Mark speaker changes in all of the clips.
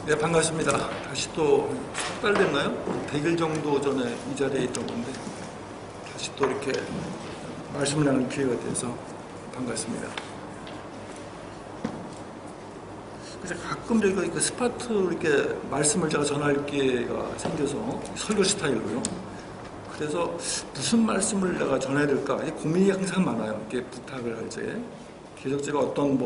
Speaker 1: 네, 반갑습니다. 다시 또 석 달 됐나요? 100일 정도 전에 이 자리에 있던 건데 다시 또 이렇게 말씀을 나눌 기회가 돼서 반갑습니다. 그래서 가끔 제가 그 스파트로 이렇게 말씀을 제가 전할 기회가 생겨서 설교 스타일로요. 그래서 무슨 말씀을 내가 전해야 될까 고민이 항상 많아요. 이렇게 부탁을 할 적에. 계속 제가 어떤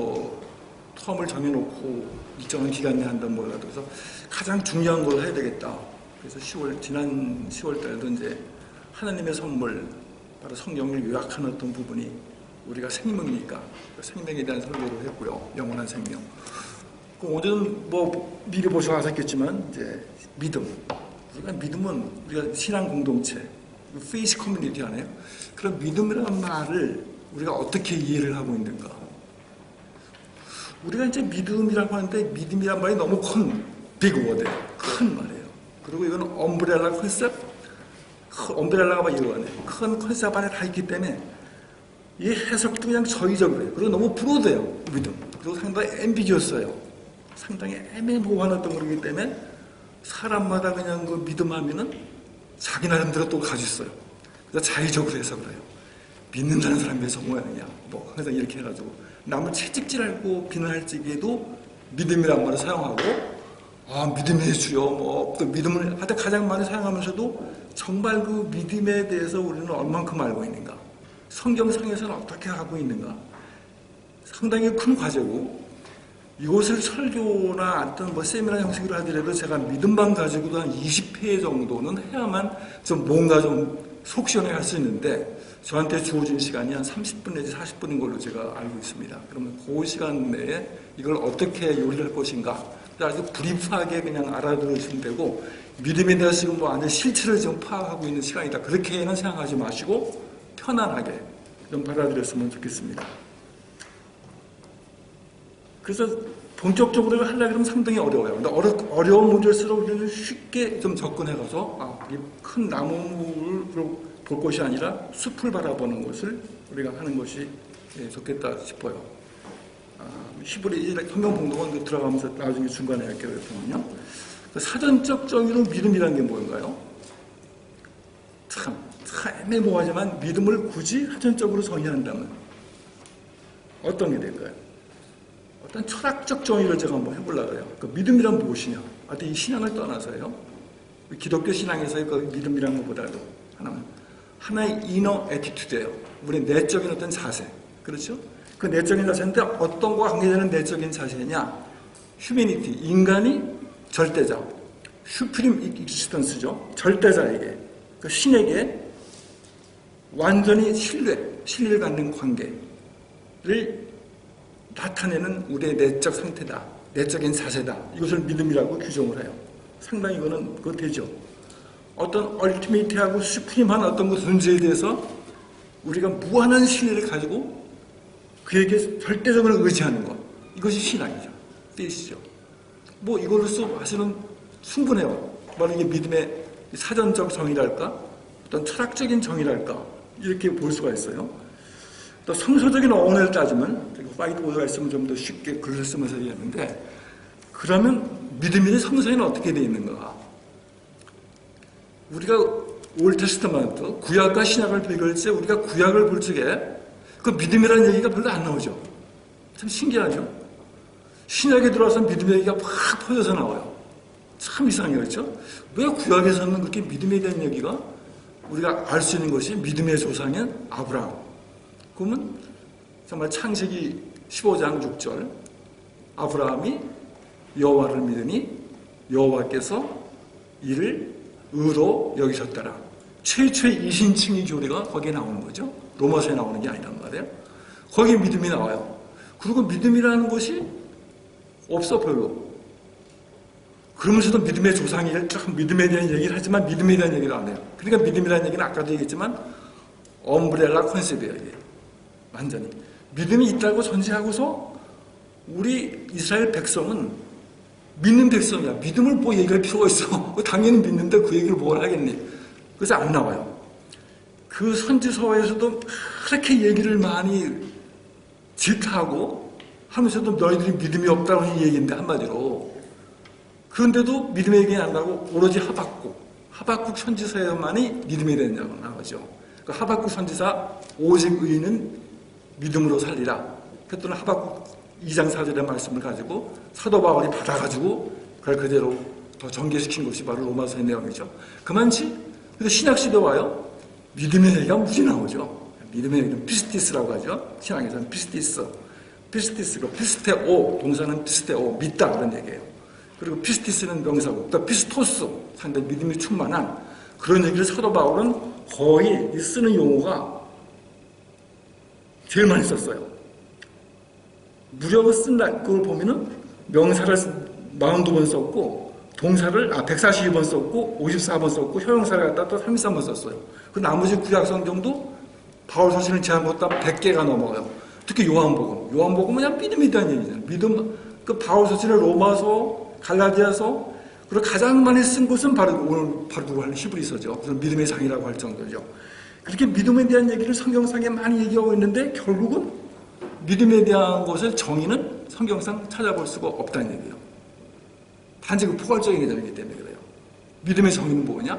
Speaker 1: 텀을 정해놓고 일정한 기간 내에 한다면 몰라도 그래서 가장 중요한 걸 해야 되겠다. 그래서 지난 10월 달도 이제 하나님의 선물, 바로 성경을 요약한 어떤 부분이 우리가 생명이니까 생명에 대한 설교를 했고요. 영원한 생명. 오늘은 미리 보셔 하셨겠지만 이제 믿음. 우리가 믿음은 우리가 신앙 공동체, 페이스 커뮤니티 안에요. 그런 믿음이라는 말을 우리가 어떻게 이해를 하고 있는가. 우리가 이제 믿음이라고 하는데 믿음이란 말이 너무 빅 워드예요. 큰 말이에요. 그리고 이건 엄브렐라 컨셉, 엄브렐라가 이거네. 큰 컨셉 안에 다 있기 때문에 이 해석도 그냥 저의적으로 해요. 그리고 너무 브로드해요. 믿음. 그리고 상당히 앰비지어스해요. 상당히 애매모호한 어떤 거기 때문에 사람마다 그냥 그 믿음 하면은 자기 나름대로 또 가지고 있어요. 그래서 자의적으로 해석을 해요. 믿는다는 사람이 왜 성공하느냐. 항상 이렇게 해가지고 남을 채찍질하고 비난할지에도 믿음이란 말을 사용하고 믿음의 주여 또 믿음을 하여튼 가장 많이 사용하면서도 정말 그 믿음에 대해서 우리는 얼만큼 알고 있는가, 성경상에서는 어떻게 하고 있는가, 상당히 큰 과제고, 이것을 설교나 어떤 세미나 형식으로 하더라도 제가 믿음만 가지고도 한 20회 정도는 해야만 좀 뭔가 좀 속 시원하게 할 수 있는데 저한테 주어진 시간이 한 30분 내지 40분인 걸로 제가 알고 있습니다. 그러면 그 시간 내에 이걸 어떻게 요리를 할 것인가 아주 브리프하게 그냥 알아들으시면 되고, 믿음에 대해서 지금 완전 실체를 지금 파악하고 있는 시간이다, 그렇게는 생각하지 마시고 편안하게 좀 받아들였으면 좋겠습니다. 그래서 본격적으로 하려고 하면 상당히 어려워요. 근데 어려운 문제일수록 우리는 쉽게 좀 접근해가서 이 큰 나무를 볼 것이 아니라 숲을 바라보는 것을 우리가 하는 것이 좋겠다 싶어요. 히브리 성경봉독은 들어가면서 나중에 중간에 할게요. 사전적 정의로 믿음이라는 게 뭔가요? 참 애매모호하지만 믿음을 굳이 사전적으로 정의한다면 어떤 게 될까요? 어떤 철학적 정의를 제가 한번 해보려고 해요. 그 믿음이란 무엇이냐? 이 신앙을 떠나서요. 기독교 신앙에서의 그 믿음이란 것보다도 하나의 이너 애티튜드예요. 우리 내적인 어떤 자세. 그렇죠? 그 내적인 자세인데 어떤 거와 관계되는 내적인 자세냐? 휴메니티, 인간이 절대자. 슈프림 익시스턴스죠. 절대자에게, 그 신에게 완전히 신뢰를 갖는 관계를 나타내는 우리의 내적 상태다, 내적인 자세다. 이것을 믿음이라고 규정을 해요. 상당히 이거는 그거 되죠. 어떤 얼티메이트하고 슈프림한 어떤 그 존재에 대해서 우리가 무한한 신뢰를 가지고 그에게 절대적으로 의지하는 것, 이것이 신앙이죠. 페이스죠. 이걸로써 사실은 충분해요. 이게 믿음의 사전적 정의랄까, 어떤 철학적인 정의랄까, 이렇게 볼 수가 있어요. 또 성서적인 어원을 따지면, 화이트보드가 있으면 좀 더 쉽게 글을 쓰면서 얘기하는데, 그러면 믿음이 성서에는 어떻게 되어 있는가? 우리가 올테스트먼트, 구약과 신약을 비교할 때 우리가 구약을 볼 적에 그 믿음이라는 얘기가 별로 안 나오죠. 참 신기하죠? 신약에 들어와서 믿음의 얘기가 확 퍼져서 나와요. 참 이상해요. 그렇죠? 왜 구약에서는 그렇게 믿음에 대한 얘기가 우리가 알 수 있는 것이 믿음의 조상인 아브라함. 그러면 정말 창세기 15장 6절, 아브라함이 여호와를 믿으니 여호와께서 이를 의로 여기셨더라. 최초의 이신칭의 교리가 거기에 나오는 거죠. 로마서에 나오는 게 아니란 말이에요. 거기에 믿음이 나와요. 그리고 믿음이라는 것이 없어 별로. 그러면서도 믿음의 조상이 참 믿음에 대한 얘기를 하지만 믿음에 대한 얘기를 안 해요. 그러니까 믿음이라는 얘기는 아까도 얘기했지만 엄브렐라 컨셉이에요. 이게 완전히 믿음이 있다고 전제하고서 우리 이스라엘 백성은 믿는 백성이야. 믿음을 얘기할 필요가 있어. 당연히 믿는데 그 얘기를 뭘 하겠니? 그래서 안 나와요. 그 선지서에서도 그렇게 얘기를 많이 질타하고 하면서도 너희들이 믿음이 없다고 하는 얘기인데, 한마디로 그런데도 믿음의 얘기 안 나고 오로지 하박국 선지서에만이 믿음에 대한 얘기가 나오죠. 그 하박국 선지사 오직 의인은 믿음으로 살리라 했던 하박국 2장 4절의 말씀을 가지고 사도 바울이 받아가지고 그걸 그대로 더 전개시킨 것이 바로 로마서의 내용이죠. 그만치 근데 신약시대 와요. 믿음의 얘기가 무지 나오죠. 믿음의 얘기는 피스티스라고 하죠. 신약에서는 피스티스가 피스테오, 동사는 피스테오, 믿다 그런 얘기예요. 그리고 피스티스는 명사고, 또 피스토스, 상당히 믿음이 충만한 그런 얘기를 사도 바울은 거의 쓰는 용어가 제일 많이 썼어요. 무려 쓴 그걸 보면은 명사를 42번 썼고, 동사를 142번 썼고, 54번 썼고, 형용사를 갖다 또 33번 썼어요. 그 나머지 구약 성경도 바울 서신을 제한 것도 100개가 넘어요. 특히 요한복음은 그냥 믿음에 대한 얘기잖아요. 믿음, 그 바울 서신을 로마서, 갈라디아서, 그리고 가장 많이 쓴 것은 바로 누구 하는 히브리서죠. 그래서 믿음의 장이라고 할 정도죠. 그렇게 믿음에 대한 얘기를 성경상에 많이 얘기하고 있는데 결국은 믿음에 대한 것을 정의는 성경상 찾아볼 수가 없다는 얘기예요. 단지 그 포괄적인 개념이기 때문에 그래요. 믿음의 정의는 뭐냐?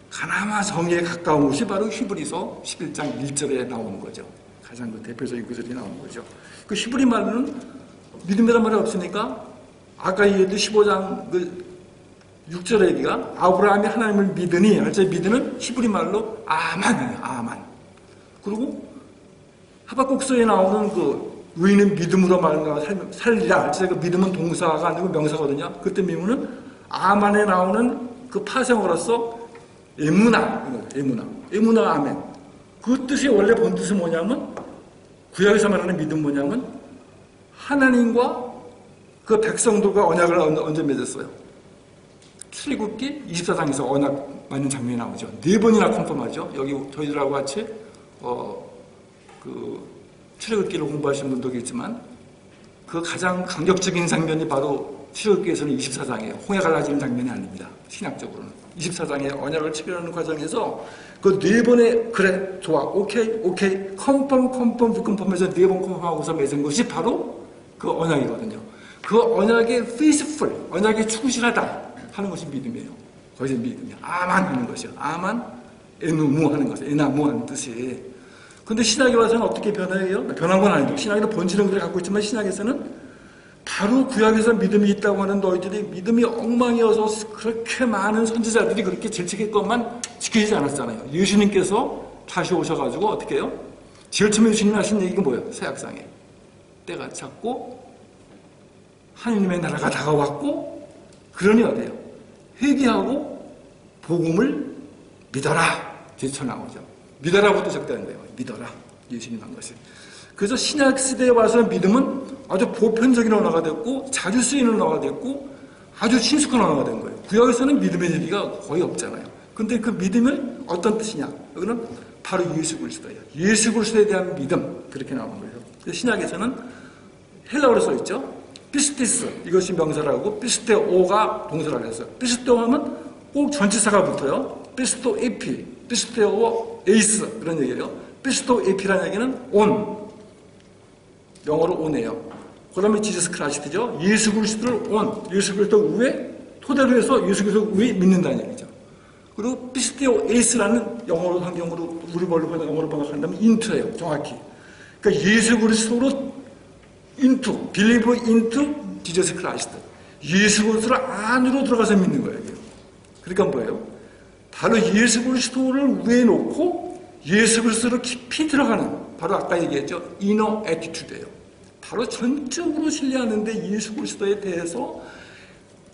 Speaker 1: 가나마 정의에 가까운 것이 바로 히브리서 11장 1절에 나오는 거죠. 가장 그 대표적인 구절이 나오는 거죠. 그 히브리 말로는 믿음이란 말이 없으니까 아까 얘기했던 15장 그 6절의 얘기가 아브라함이 하나님을 믿으니 알죠? 믿으는 히브리 말로 아만이에요. 아만. 그리고 하박국서에 나오는 그 의인은 믿음으로 살리라. 알죠? 그 믿음은 동사가 아니고 명사거든요. 그때 미문은 아만에 나오는 그 파생어로서 에무나 아멘. 그 뜻이 원래 본 뜻은 뭐냐면 구약에서 말하는 믿음 뭐냐면 하나님과 그 백성들과 언약을 언제 맺었어요? 출애굽기 24장에서 언약 맺는 장면이 나오죠. 4번이나 컨펌하죠. 여기 저희들하고 같이 그 출애굽기를 공부하신 분도 있지만 그 가장 강력적인 장면이 바로 출애굽기에서는 24장이에요. 홍해 갈라지는 장면이 아닙니다. 신약적으로는 24장의 언약을 체결하는 과정에서 그 4번의 그래 좋아 오케이 컨펌 비컨펌에서 4번 컨펌하고서 맺은 것이 바로 그 언약이거든요. 그 언약의 faithful, 언약에 충실하다 하는 것이 믿음이에요. 거기서 믿음이에요. 아만 하는 것이요. 아만, 에누무 하는 것이요. 에나무 하는 뜻이. 근데 신약에 와서는 어떻게 변해요? 변한 건 아니죠. 신약에는 본질은 그래 갖고 있지만 신약에서는 바로 구약에서 믿음이 있다고 하는 너희들이 믿음이 엉망이어서 그렇게 많은 선지자들이 그렇게 질책했건만 지켜지지 않았잖아요. 예수님께서 다시 오셔가지고 어떻게 해요? 제일 처음에 예수님이 하신 얘기가 뭐예요? 새약상에. 때가 찼고 하느님의 나라가 다가왔고 그러니 어때요? 회개하고 복음을 믿어라. 뒤쳐 나오죠. 믿어라부터 적다는 거예요. 믿어라. 예수님 한 것을. 그래서 신약 시대에 와서 믿음은 아주 보편적인 언어가 됐고 자주 쓰이는 언어가 됐고 아주 친숙한 언어가 된 거예요. 구약에서는 믿음의 얘기가 거의 없잖아요. 근데 그 믿음은 어떤 뜻이냐? 여기는 바로 예수 그리스도예요. 예수 그리스도에 대한 믿음 그렇게 나오는 거예요. 그래서 신약에서는 헬라어로 써 있죠. 피스티스 이것이 명사라고 피스테오가 동사라고 했어요. 피스테오 하면 꼭 전치사가 붙어요. 피스토 에피, 피스테오 에이스 그런 얘기예요. 피스토 에피라는 얘기는 온 영어로 온이에요. 그 다음에 지저스 크라이스트죠. 예수 그리스도를 예수 그리스도 위에 토대로 해서 예수 그리스도 위에 믿는다는 얘기죠. 그리고 피스테오 에이스라는 영어로 한경으로 우리 말로 영어로 번역한다면 인투예요. 정확히. 그러니까 예수 그리스도로 into, believe into Jesus Christ. 예수 그리스도를 안으로 들어가서 믿는 거예요. 그러니까 뭐예요? 바로 예수 그리스도를 위에 놓고 예수 그리스도를 깊이 들어가는 바로 아까 얘기했죠. inner attitude예요. 바로 전적으로 신뢰하는데 예수 그리스도에 대해서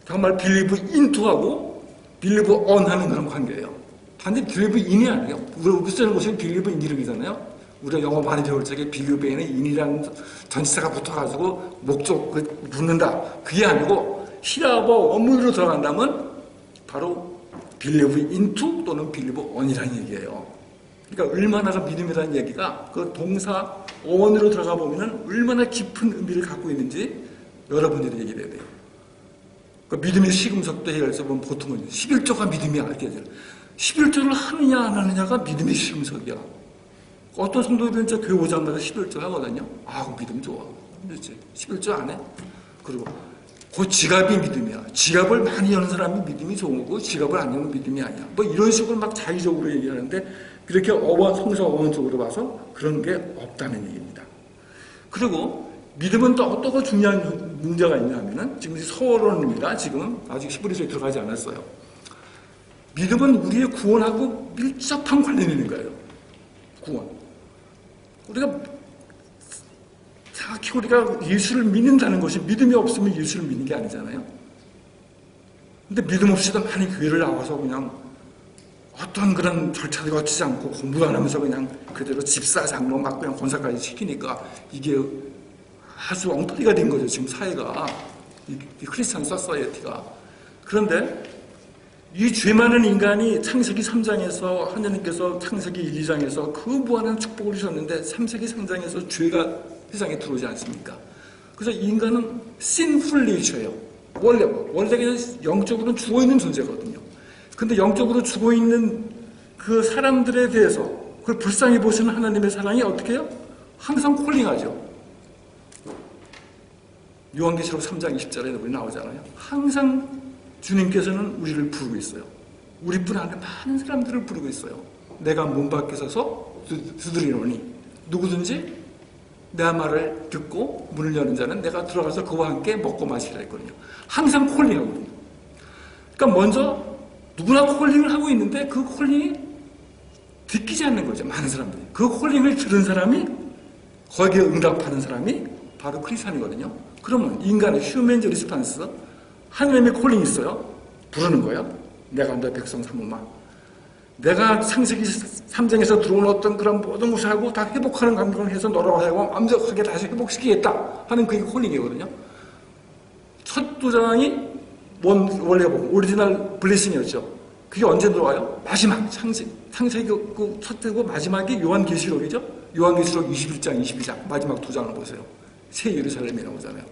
Speaker 1: 정말 believe into하고 believe on 하는 그런 관계예요. 단지 believe in이 아니에요. 우리 쓰는 것이 believe in 이름이잖아요. 우리가 영어 많이 배울 적에 비교배에는 in이라는 전치사가 붙어가지고 목적 붙는다. 그게 아니고 히라버 원문으로 들어간다면 바로 believe into 또는 believe on이라는 얘기예요. 그러니까 얼마나 믿음이라는 얘기가 그 동사 on으로 들어가 보면은 얼마나 깊은 의미를 갖고 있는지 여러분들이 얘기해야 돼요. 그 믿음의 시금석도 해결해서 보면 보통은 11조가 믿음이 알게 11조를 하느냐 안 하느냐가 믿음의 시금석이야. 어떤 성도들은 진짜 교회 오자마자 11조 하거든요. 아, 믿음 좋아. 그렇지. 11조 안 해. 그리고 그 지갑이 믿음이야. 지갑을 많이 여는 사람이 믿음이 좋은 거고 지갑을 안 여는 믿음이 아니야. 뭐 이런 식으로 막 자의적으로 얘기하는데 이렇게 성서 어원적으로 봐서 그런 게 없다는 얘기입니다. 그리고 믿음은 또 어떤 중요한 문제가 있냐면은 지금 서론입니다. 지금 아직 히브리서에 들어가지 않았어요. 믿음은 우리의 구원하고 밀접한 관련이 있는 거예요. 구원. 정확히 우리가 예수를 믿는다는 것이 믿음이 없으면 예수를 믿는 게 아니잖아요. 근데 믿음 없이도 많이 교회를 나와서 그냥 어떤 그런 절차를 거치지 않고 공부 안 하면서 그냥 그대로 집사, 장로 막 그냥 권사까지 시키니까 이게 아주 엉터리가 된 거죠. 지금 사회가. 이 크리스찬 소사이어티가. 그런데 이 죄 많은 인간이 창세기 3장에서 하나님께서 창세기 1, 2장에서 그 무한한 축복을 주셨는데 창세기 3장에서 죄가 세상에 들어오지 않습니까? 그래서 인간은 sinful nature예요. 원래 영적으로는 죽어있는 존재거든요. 근데 영적으로 죽어있는 그 사람들에 대해서 그걸 불쌍히 보시는 하나님의 사랑이 어떻게 해요? 항상 콜링하죠. 요한계시록 3장 20절에 우리 나오잖아요. 항상 주님께서는 우리를 부르고 있어요. 우리뿐 아니라 많은 사람들을 부르고 있어요. 내가 문 밖에 서서 두드리노니 누구든지 내 말을 듣고 문을 여는 자는 내가 들어가서 그와 함께 먹고 마시라 했거든요. 항상 콜링하거든요. 그러니까 먼저 누구나 콜링을 하고 있는데 그 콜링이 듣기지 않는 거죠. 많은 사람들이. 그 콜링을 들은 사람이 거기에 응답하는 사람이 바로 크리스찬이거든요. 그러면 인간의 휴먼 리스판스 하나님의 콜링이 있어요. 부르는 거예요. 내가 너 백성 삼으마. 내가 창세기 3장에서 들어온 어떤 그런 모든 것을 하고 다 회복하는 감정을 해서 너라고 하고 완벽하게 다시 회복시키겠다 하는 그게 콜링이거든요. 첫 도장이 원래 오리지널 블레싱이었죠. 그게 언제 들어와요? 마지막 창세기 그 첫 되고 마지막이 요한계시록이죠. 요한계시록 21장, 22장 마지막 두 장을 보세요. 새 예루살렘이 나오잖아요.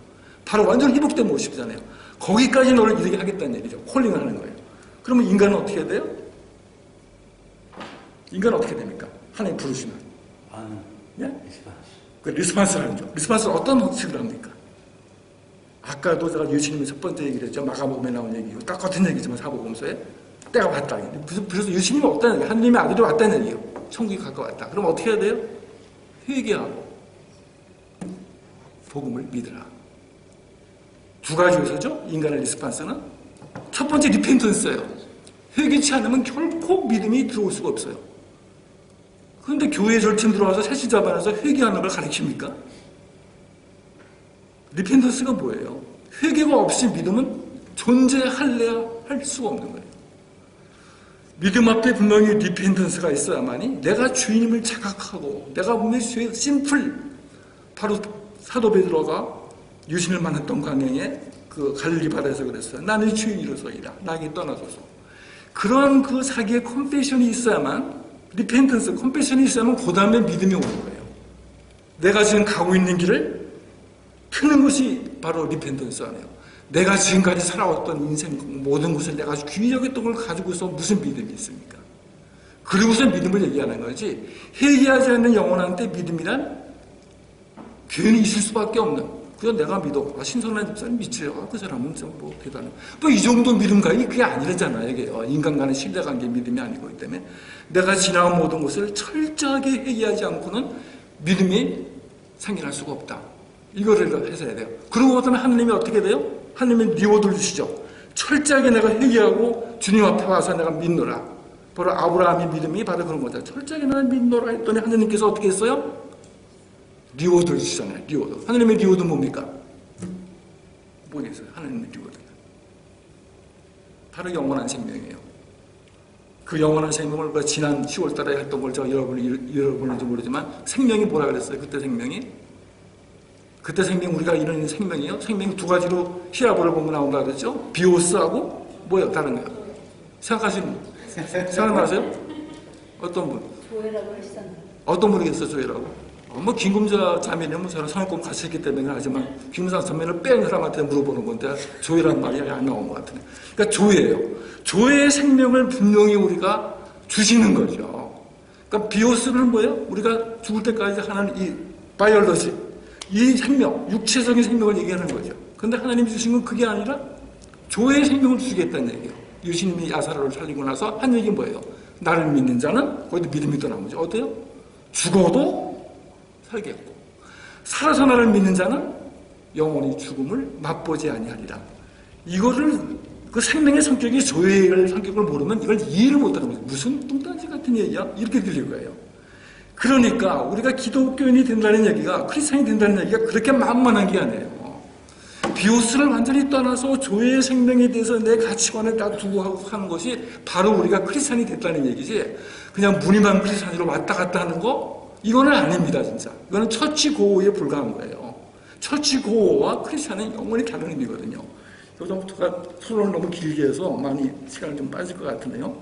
Speaker 1: 바로 완전 회복된 모습이잖아요. 거기까지 너를 이르게 하겠다는 얘기죠. 콜링을 하는 거예요. 그러면 인간은 어떻게 해야 돼요? 인간은 어떻게 됩니까? 하나님 부르시면. 예? 그 리스판스를 하죠. 리스판스는 어떤 식으로 합니까? 아까도 제가 예수님의 첫 번째 얘기를 했죠. 마가복음에 나온 얘기고 똑같은 얘기지만 사복음서에 때가 왔다. 그래서 예수님이 없다는 얘기예요. 하나님의 아들이 왔다는 얘기예요. 천국이 가까웠다. 그럼 어떻게 해야 돼요? 회개하고 복음을 믿으라. 두 가지 요소죠. 인간의 리스판스는 첫 번째 리펜턴스예요. 회개치 않으면 결코 믿음이 들어올 수가 없어요. 그런데 교회에 절친 들어와서 새신자반에서 회개하는 걸 가르칩니까? 리펜턴스가 뭐예요? 회개가 없이 믿음은 존재할래야 할 수가 없는 거예요. 믿음 앞에 분명히 리펜턴스가 있어야만이 내가 주인임을 자각하고 내가 분명히 심플 바로 사도 베드로가 유신을 만났던 광야에 그 갈릴리 바다에서 그랬어요. 나는 주인이로서이다. 나에게 떠나소서. 그런 그 자기의 컴패션이 있어야만 리펜턴스, 컴패션이 있어야만 그 다음에 믿음이 오는 거예요. 내가 지금 가고 있는 길을 트는 것이 바로 리펜턴스 아니에요. 내가 지금까지 살아왔던 인생 모든 것을 내가 귀히 여겼던 걸 가지고서 무슨 믿음이 있습니까? 그리고서 믿음을 얘기하는 거지. 회개하지 않는 영혼한테 믿음이란 괜히 있을 수밖에 없는. 그냥 내가 믿어. 신선한 집사님 믿지요. 그 사람은 뭐 대단해. 뭐 이 정도 믿음가이 그게 아니라잖아요. 이게 인간 간의 신뢰관계 믿음이 아니고 있기 때문에 내가 지나온 모든 것을 철저하게 회개하지 않고는 믿음이 생겨날 수가 없다. 이거를 해서 해야 돼요. 그러고 나면 하나님이 어떻게 돼요? 하나님이 리워드를 주시죠. 철저하게 내가 회개하고 주님 앞에 와서 내가 믿노라. 바로 아브라함의 믿음이 바로 그런 거죠. 철저하게 내가 믿노라 했더니 하나님께서 어떻게 했어요? 리워드를 주잖아요. 리워드. 하나님의 리워드는 뭡니까? 뭐겠어요? 하나님의 리워드. 바로 영원한 생명이에요. 그 영원한 생명을 그 지난 10월 달에 했던 걸 제가 여러분인지 모르지만 생명이 뭐라 그랬어요? 그때 생명이? 그때 생명 우리가 이루는 생명이에요. 생명이 두 가지로 히라보를 보면 나온다 그랬죠? 비오스하고 뭐예요? 다른 거요. 생각나세요? 어떤 분?
Speaker 2: 조회라고 하시잖아요.
Speaker 1: 어떤 분이겠어요? 조회라고? 뭐 김금자 자매는 저는 상업권 같이 했기 때문에 하지만 김금자 자매를 뺀 사람한테 물어보는 건데 조회란 말이 안 나온 것 같은데. 그러니까 조회예요. 조회의 생명을 분명히 우리가 주시는 거죠. 그러니까 비오스는 뭐예요? 우리가 죽을 때까지 하는 이 바이올로지, 이 생명, 육체적인 생명을 얘기하는 거죠. 그런데 하나님이 주신 건 그게 아니라 조의 생명을 주시겠다는 얘기예요. 예수님이 야사로를 살리고 나서 한 얘기 뭐예요? 나를 믿는 자는 거기도 믿음이 또 나오죠. 어때요? 죽어도 살겠고 살아서 나를 믿는 자는 영원히 죽음을 맛보지 아니하리라. 이거를 그 생명의 성격이 조의 성격을 모르면 이걸 이해를 못하는 거죠. 무슨 뚱딴지 같은 얘기야? 이렇게 들릴 거예요. 그러니까 우리가 기독교인이 된다는 얘기가, 크리스찬이 된다는 얘기가 그렇게 만만한 게 아니에요. 비오스를 완전히 떠나서 조의 생명에 대해서 내 가치관을 딱 두고 하는 것이 바로 우리가 크리스찬이 됐다는 얘기지, 그냥 무늬만 크리스찬으로 왔다 갔다 하는 거, 이거는 아닙니다. 진짜 이거는 처치고호에 불과한 거예요. 처치고호와 크리스찬은 영원히 다른 의미거든요. 요즘부터가 토론을 너무 길게 해서 많이 시간이 좀 빠질 것 같은데요,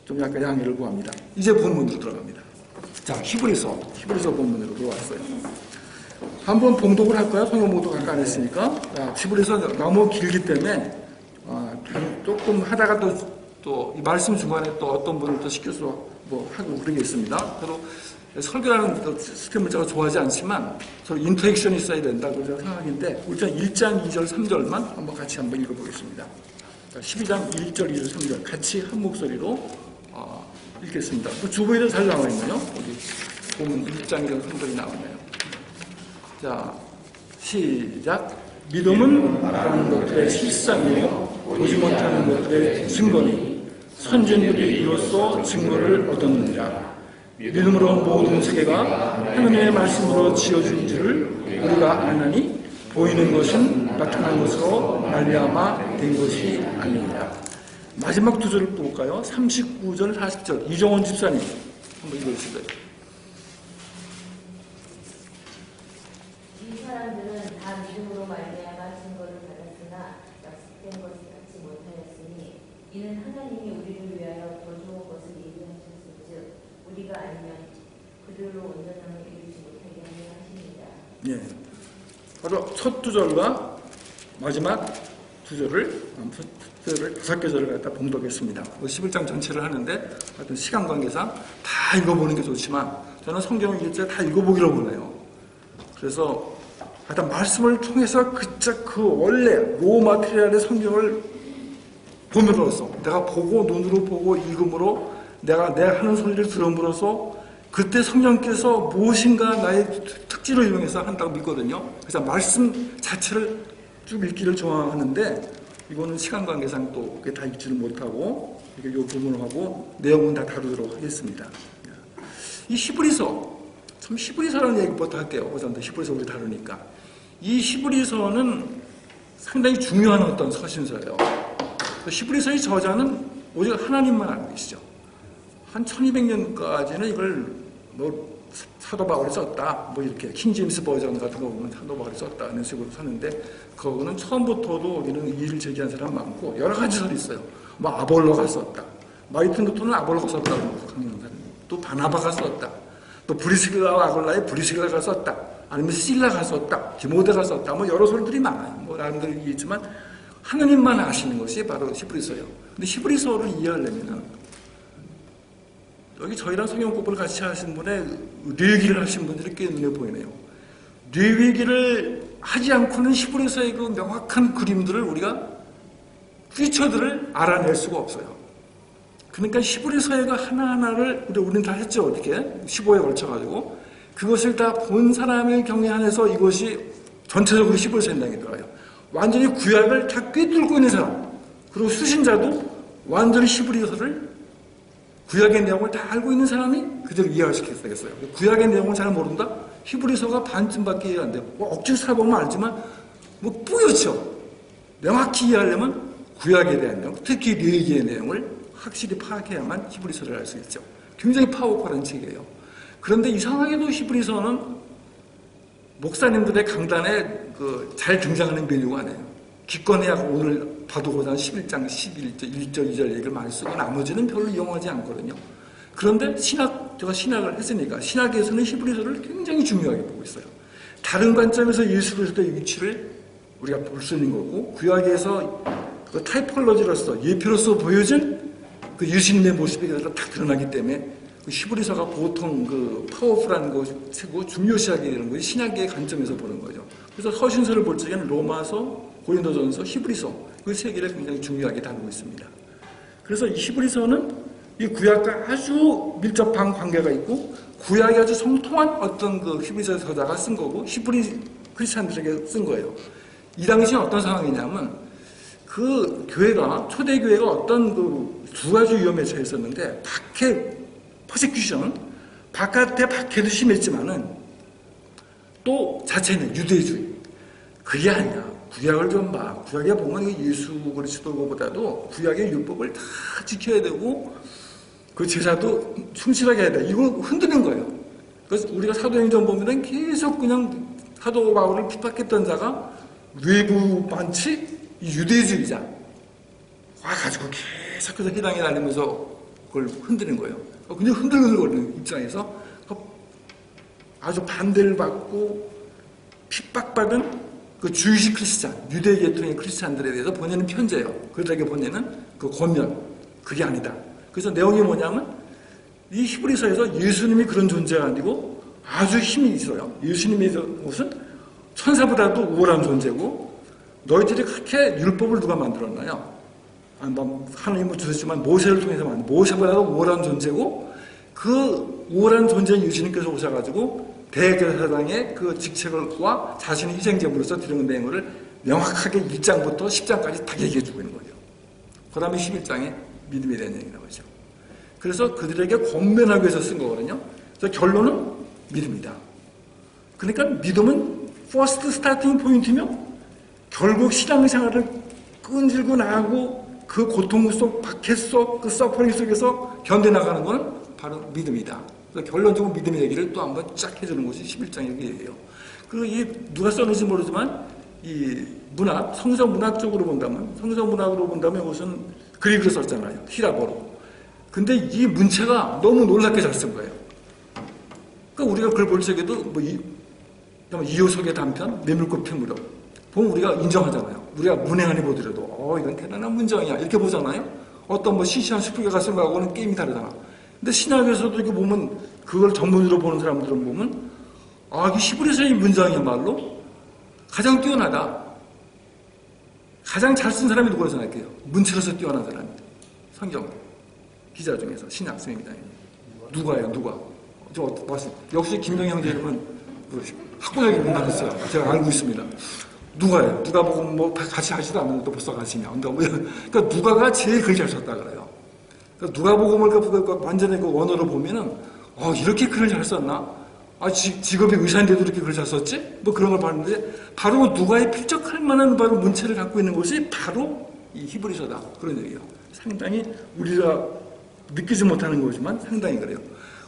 Speaker 1: 좀 약간 양해를 구합니다. 이제 본문으로 들어갑니다. 자, 히브리서 본문으로 들어왔어요. 한번 봉독을 할까요? 성경 봉독 아까 안 했으니까. 히브리서 너무 길기 때문에 조금 하다가 또 이 말씀 중간에 또 어떤 분을 또 시켜서 뭐 하고 그러겠습니다. 저도 설교라는 시스템을 제가 좋아하지 않지만 서로 인터액션이 있어야 된다고 생각하는데, 우리 1장 2절 3절만 한번 같이 한번 읽어보겠습니다. 12장 1절 2절 3절 같이 한 목소리로 읽겠습니다. 주보에도 잘 나와 있나요? 여기 보면 1장 2절 3절이 나오네요. 자, 시작. 믿음은 말하는 것들의 실상이요 보지 못하는 것들의 증거니 선진들이 이로써 증거를 얻었느니라. 믿음으로 모든 세계가 하나님의 말씀으로 지어진 줄을 우리가 아나니 보이는 것은 나타난 것으로 말미암아 된 것이 아니니라. 마지막 두 절을 볼까요? 39절 40절 이정원 집사님 한번 읽어주실래요?
Speaker 2: 이 사람들은 다 믿음으로 말미암아 증거를 받았으나 약속된 것을 받지 못하였으니 이는 하나님이 우리를 위하여 더 좋은 것을 예비하셨을즉 우리가 알면 그들로 온전함을 이루지 못하게 하려 하십니다.
Speaker 1: 예, 바로 첫 두 절과 마지막 두 절을 5개절을 갖다 봉독했습니다. 11장 전체를 하는데 하여튼 시간 관계상 다 읽어보는 게 좋지만 저는 성경 일제 다 읽어보기로 보네요. 그래서 하여튼 말씀을 통해서 그 원래 로 마테리얼의 성경을 봄으로써 내가 보고 눈으로 보고 읽음으로 내가 하는 소리를 들음으로써 그때 성령께서 무엇인가 나의 특질을 이용해서 한다고 믿거든요. 그래서 말씀 자체를 쭉 읽기를 좋아하는데 이거는 시간 관계상 또 그게 다 읽지를 못하고 이렇게 요 부분을 하고 내용은 다 다루도록 하겠습니다. 이 히브리서, 참 히브리서라는 얘기부터 할게요. 우선 히브리서 우리 다루니까. 이 히브리서는 상당히 중요한 어떤 서신서예요. 히브리서의 저자는 오직 하나님만 알고 계시죠. 한 1200년까지는 이걸 뭐 사도 바울이 썼다, 뭐 이렇게 킹제임스 버전 같은 거 보면 사도 바울이 썼다 하는 식으로 사는데, 그거는 처음부터도 여기는 이의를 제기한 사람 많고 여러 가지 설이 있어요. 뭐 아볼로가 썼다, 마이튼 것도는 아볼로가 썼다고 강조하는 사람, 또 바나바가 썼다, 또 브리스길라와 아골라의 브리스길라가 썼다, 아니면 실라가 썼다, 디모데가 썼다, 뭐 여러 설들이 많아요. 뭐 나름대로 있지만 하나님만 아시는 것이 바로 히브리서예요. 근데 히브리서를 이해하려면은 여기 저희랑 성경 공부를 같이 하신 분의 뇌기를 하신 분들이 꽤 눈에 보이네요. 뇌기를 하지 않고는 히브리서의 그 명확한 그림들을 우리가 피처들을 알아낼 수가 없어요. 그러니까 히브리서의 그 하나하나를 우리는 다 했죠. 어떻게 15에 걸쳐가지고 그것을 다 본 사람의 경외 안에서 이것이 전체적으로 히브리서에 해당이 들어요. 완전히 구약을 다 꿰뚫고 있는 사람, 그리고 수신자도 완전히 히브리서를 구약의 내용을 다 알고 있는 사람이 그대로 이해시켜야 되겠어요. 구약의 내용을 잘 모른다? 히브리서가 반쯤밖에 이해 안 돼요. 뭐 억지로 살아보면 알지만 뭐 뿌옇죠. 명확히 이해하려면 구약에 대한 내용, 특히 레위기의 내용을 확실히 파악해야만 히브리서를 알 수 있죠. 굉장히 파워풀한 책이에요. 그런데 이상하게도 히브리서는 목사님들의 강단에 잘 등장하는 메뉴가 아니에요. 기권의 약 오늘 봐두고자 11장 11절 1절 2절 얘기를 많이 쓰고 나머지는 별로 이용하지 않거든요. 그런데 제가 신학을 했으니까 신학에서는 히브리서를 굉장히 중요하게 보고 있어요. 다른 관점에서 예수 그리스도의 위치를 우리가 볼 수 있는 거고, 구약에서 그 타이폴로지로서 예표로서 보여진 그 예수님의 모습이 딱 드러나기 때문에 그 히브리서가 보통 그 파워풀한 것이고 중요시하게 되는 것이 신학의 관점에서 보는 거죠. 그래서 서신서를 볼 적에는 로마서, 고린도전서, 히브리서 그 세 개를 굉장히 중요하게 다루고 있습니다. 그래서 이 히브리서는 이 구약과 아주 밀접한 관계가 있고 구약이 아주 성통한 어떤 그 히브리서 저자가 쓴 거고 히브리 크리스찬들에게 쓴 거예요. 이 당시에 어떤 상황이냐면 그 교회가 초대 교회가 어떤 그 두 가지 위험에 처했었는데 박해 퍼세큐션 바깥에 박해도 심했지만은 또 자체는 유대주의 그게 아니야. 구약을 좀 봐. 구약에 보면 예수 그리스도보다도 구약의 율법을 다 지켜야 되고 그 제사도 충실하게 해야 돼. 이걸 흔드는 거예요. 그래서 우리가 사도행전 보면은 계속 그냥 사도 바울을 핍박했던 자가 외부 반치 유대주의자 와가지고 계속해서 희당에 날리면서 그걸 흔드는 거예요. 굉장히 흔들거리는 입장에서 아주 반대를 받고 핍박받은 그 주의식 크리스찬, 유대 계통의 크리스찬들에 대해서 보내는 편지예요. 그들에게 보내는 그 권면, 그게 아니다. 그래서 내용이 뭐냐면 이 히브리서에서 예수님이 그런 존재가 아니고 아주 힘이 있어요. 예수님의 것은 천사보다도 우월한 존재고 너희들이 그렇게 율법을 누가 만들었나요? 하나님은 주셨지만 모세를 통해서 만든 모세보다도 우월한 존재고 그 우월한 존재인 예수님께서 오셔가지고 대제사장의 그 직책과 자신의 희생제물로서 드리는 내용을 명확하게 1장부터 10장까지 다 얘기해주고 있는 거죠. 그 다음에 11장에 믿음에 대한 얘기 나오죠. 그래서 그들에게 권면하기 위해서 쓴 거거든요. 그래서 결론은 믿음이다. 그러니까 믿음은 퍼스트 스타팅 포인트며 결국 신앙생활을 끈질고 나가고 그 고통 속, 박해 속, 그 서퍼링 속에서 견뎌나가는 것은 바로 믿음이다. 그래서 결론적으로 믿음의 얘기를 또 한번 쫙 해주는 것이 11장의 얘기예요. 그리고 이 누가 썼는지 모르지만 이 문학, 성서 문학적으로 본다면, 성서 문학으로 본다면 이것은 그리그로 썼잖아요. 히라보로. 근데 이 문체가 너무 놀랍게 잘 쓴 거예요. 그러니까 우리가 그걸 볼 적에도 뭐 이효석의 단편, 메밀꽃 피무렵 보면 우리가 인정하잖아요. 우리가 문행하니 보더라도 이건 대단한 문장이야 이렇게 보잖아요. 어떤 뭐 시시한 수필가가 쓴 거하고는 게임이 다르잖아. 근데 신학에서도 이렇게 보면 그걸 전문으로 보는 사람들은 보면 이 히브리서의 문장이야말로 가장 뛰어나다. 가장 잘 쓴 사람이 누구라고 생각해요? 문체로서 뛰어난 사람이. 성경 기자 중에서 신학 선생님이다. 누가요? 누가? 역시 김정희 형제 이름은 학군에게 못 나갔어요. 제가 알고 있습니다. 누가요? 누가 보고 뭐 같이 하지도 않는 것도 벌써 가시냐. 그러니까 누가가 제일 글 잘 썼다 그래요. 그러니까 누가복음을 완전히 그 원어로 보면은 이렇게 글을 잘 썼나? 직업이 의사인데도 이렇게 글을 잘 썼지? 뭐 그런 걸 봤는데 바로 누가에 필적할 만한 바로 문체를 갖고 있는 것이 바로 이 히브리서다. 그런 얘기예요. 상당히 우리가 느끼지 못하는 거지만 상당히 그래요.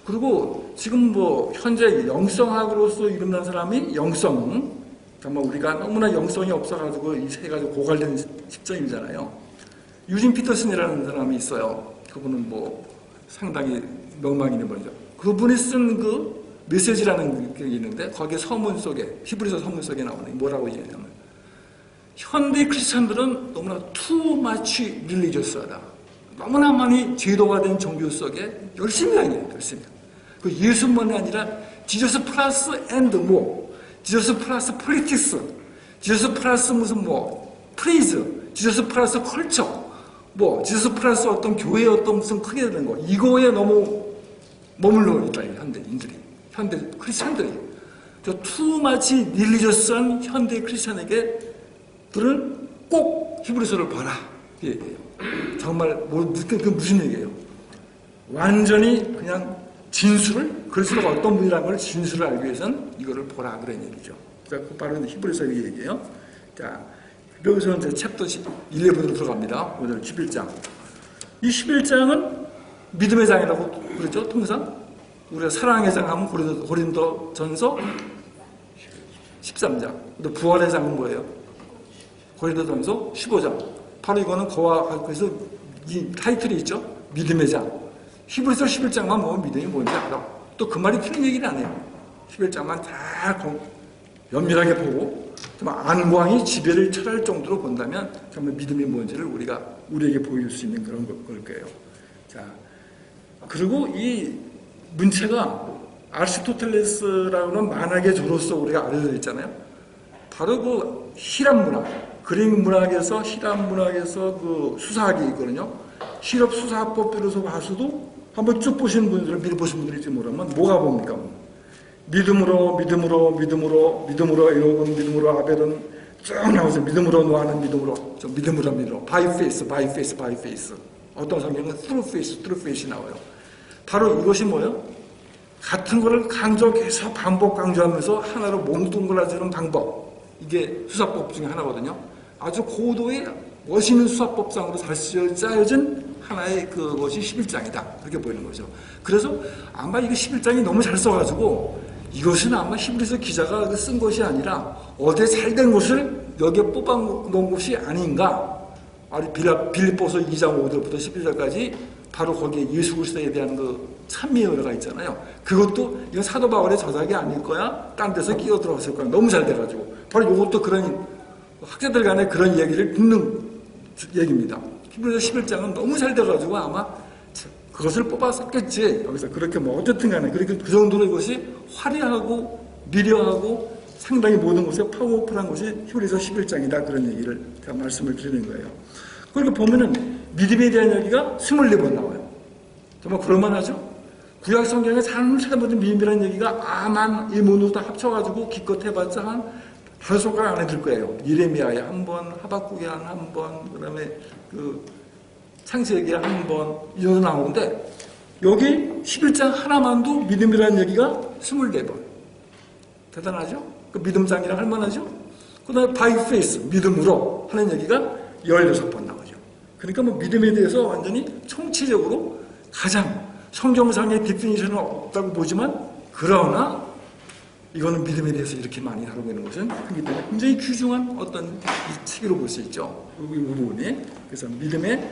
Speaker 1: 그리고 지금 뭐 현재 영성학으로서 이름난 사람이 영성, 정말 우리가 너무나 영성이 없어가지고 이 세 가지 고갈된 시점이잖아요. 유진 피터슨이라는 사람이 있어요. 그분은 뭐 상당히 명망 있는 분이죠. 그분이 쓴 그 메시지라는 게 있는데 거기에 서문 속에 히브리서 서문 속에 나오는 뭐라고 얘기하냐면 현대 크리스천들은 너무나 too much religious하다. 너무나 많이 제도가 된 종교 속에 열심히 다녀요. 열심히. 그 예수만이 아니라 지저스 플러스 앤드 뭐 지저스 플러스 폴리틱스, 지저스 플러스 무슨 뭐 프레이즈, 지저스 플러스 컬처, 뭐 지저스 플러스 어떤 교회의 어떤 무슨 크게 되는 거 이거에 너무 머물러 있다. 현대인들이, 현대 크리스천들이 저 투마치 릴리저스한 현대 크리스천에게 들은 꼭 히브리서를 봐라 이 얘기예요. 정말 그 무슨 얘기예요? 완전히 그냥 진술을 그리스도가 어떤 분이라는 걸 진술을 알기 위해서는 이거를 보라 그런 얘기죠. 그러니까 바로 히브리서의 얘기예요. 자, 여기서 이제 챕터 11으로 들어갑니다. 오늘 11장. 이 11장은 믿음의 장이라고 그러죠. 통상 우리가 사랑의 장 하면 고린도전서 13장. 또 부활의 장은 뭐예요? 고린도전서 15장. 바로 이거는 그래서 이 타이틀이 있죠. 믿음의 장. 히브리서 11장만 보면 믿음이 뭔지 알아. 또 그 말이 틀린 얘기는 안 해요. 11장만 다 연밀하게 보고 정말 안광이 지배를 철할 정도로 본다면 정말 믿음이 뭔지를 우리에게 보여줄 수 있는 그런 걸 거예요. 자, 그리고 이 문체가 아리스토텔레스라고는 만학의 조로서 우리가 알려져 있잖아요. 바로 그 히람 문학, 그릭 문학에서 히람 문학에서 그 수사학이 있거든요. 실업 수사법 비로소 봐서도 한번 쭉 보시는 분들은 미리 보신 분들일지 모르면 뭐가 뭡니까? 믿음으로 에녹은 믿음으로 아벨은 쭉 나오죠. 믿음으로 노아는 믿음으로 by faith. 어떤 성경은 through faith 나와요. 바로 이것이 뭐예요? 같은 거를 간접해서 반복 강조하면서 하나로 몽둥그라지는 방법. 이게 수사법 중에 하나거든요. 아주 고도의 멋있는 수사법상으로 잘 짜여진 하나의 그것이 11장이다. 그렇게 보이는 거죠. 그래서 아마 이거 11장이 너무 잘 써가지고 이것은 아마 히브리서 기자가 쓴 것이 아니라 어제 잘된 것을 여기에 뽑아 놓은 것이 아닌가. 빌립보서 2장 5절부터 11절까지 바로 거기에 예수 그리스도에 대한 그 찬미의가 있잖아요. 그것도 이건 사도 바울의 저작이 아닐 거야. 딴 데서 끼어 들어갔을 거야. 너무 잘 돼가지고. 바로 이것도 그런 학자들 간에 그런 얘기를 듣는 얘기입니다. 히브리서 11장은 너무 잘 돼가지고 아마 그것을 뽑았었겠지. 여기서 그렇게 뭐 어쨌든 간에 그렇게 그 정도로 이것이 화려하고 미려하고 상당히 모든 것에 파워풀한 것이 히브리서 11장이다. 그런 얘기를 제가 말씀을 드리는 거예요. 그리고 보면은 믿음에 대한 얘기가 24번 나와요. 정말 그럴만하죠? 구약 성경에 잘 찾아보던 믿음이라는 얘기가 아만 이 문으로 다 합쳐가지고 기껏 해봤자 한 5손가락 안에 들 거예요. 예레미야에 한 번, 하박국에 한 번, 그 다음에 그 창세기에 한 번, 이 정도 나오는데 여기 11장 하나만도 믿음이라는 얘기가 24번. 대단하죠? 그 믿음장이라 할 만하죠? 그 다음에 by faith, 믿음으로 하는 얘기가 16번 나오죠. 그러니까 뭐 믿음에 대해서 완전히 총체적으로 가장 성경상의 디피니션은 없다고 보지만 그러나 이거는 믿음에 대해서 이렇게 많이 다루고 있는 것은 그렇기 때문에 굉장히 귀중한 어떤 이 책으로 볼 수 있죠. 이 부분이. 그래서 믿음에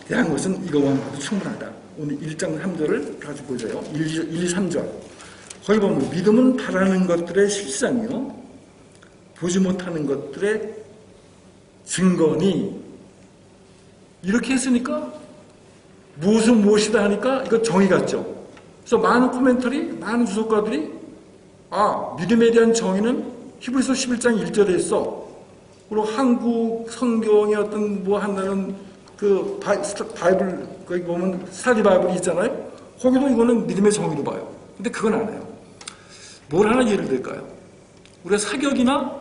Speaker 1: 대한 것은 이거만으로도 충분하다. 오늘 1장 3절을 가지고 보세요. 1, 2, 3절. 거기 보면 믿음은 바라는 것들의 실상이요. 보지 못하는 것들의 증거니. 이렇게 했으니까 무엇이다 하니까 이거 정의 같죠. 그래서 많은 코멘터리, 많은 주석가들이 믿음에 대한 정의는 히브리서 11장 1절에 있어. 그리고 한국 성경의 어떤 뭐 한다는 그 바이블, 거기 보면 스타디 바이블이 있잖아요. 거기도 이거는 믿음의 정의로 봐요. 근데 그건 안 해요. 뭘 하나 예를 들까요? 우리가 사격이나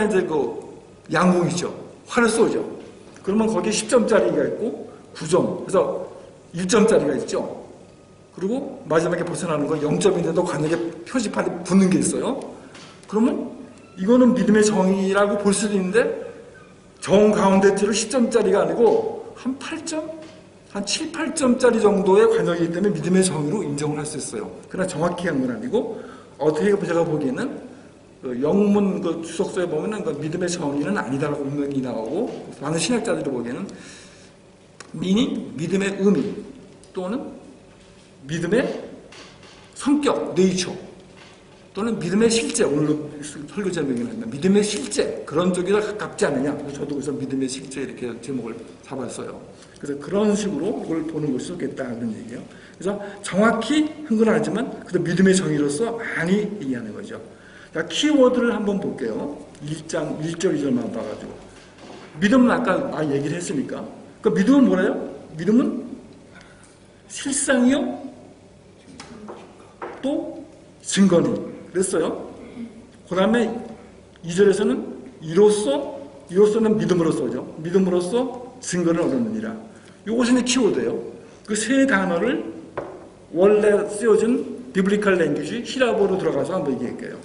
Speaker 1: 이제 그 양궁이죠. 활을 쏘죠. 그러면 거기에 10점짜리가 있고 9점. 그래서 1점짜리가 있죠. 그리고 마지막에 벗어나는 건 0점인데도 관역에 표지판이 붙는 게 있어요. 그러면 이거는 믿음의 정의라고 볼 수도 있는데 정 가운데치로 10점짜리가 아니고 한 8점? 한 7, 8점짜리 정도의 관역이기 때문에 믿음의 정의로 인정을 할 수 있어요. 그러나 정확히 한 건 아니고 어떻게 제가 보기에는 그 영문 그 주석서에 보면은 그 믿음의 정의는 아니다라고 분명히 나오고 많은 신학자들이 보기에는 믿음의 의미 또는 믿음의 성격, 네이처 또는 믿음의 실제, 오늘 설교 제목이긴 한데 믿음의 실제 그런 쪽이라 가깝지 않느냐. 그래서 저도 그래서 믿음의 실제 이렇게 제목을 잡았어요. 그래서 그런 식으로 이걸 보는 것이 좋겠다 그런 얘기예요. 그래서 정확히 한 건 아니지만 그래도 믿음의 정의로서 많이 얘기하는 거죠. 자, 키워드를 한번 볼게요. 1장 1절 2절만 봐가지고 믿음은 아까 얘기를 했으니까 그 믿음은 뭐래요? 믿음은 실상이요 또 증거니 그랬어요. 그 다음에 2절에서는 이로서는 믿음으로써죠. 믿음으로써 증거를 얻었느니라. 이것이 키워드예요. 그 세 단어를 원래 쓰여진 비블리컬 랭귀지 히라보로 들어가서 한번 얘기할게요.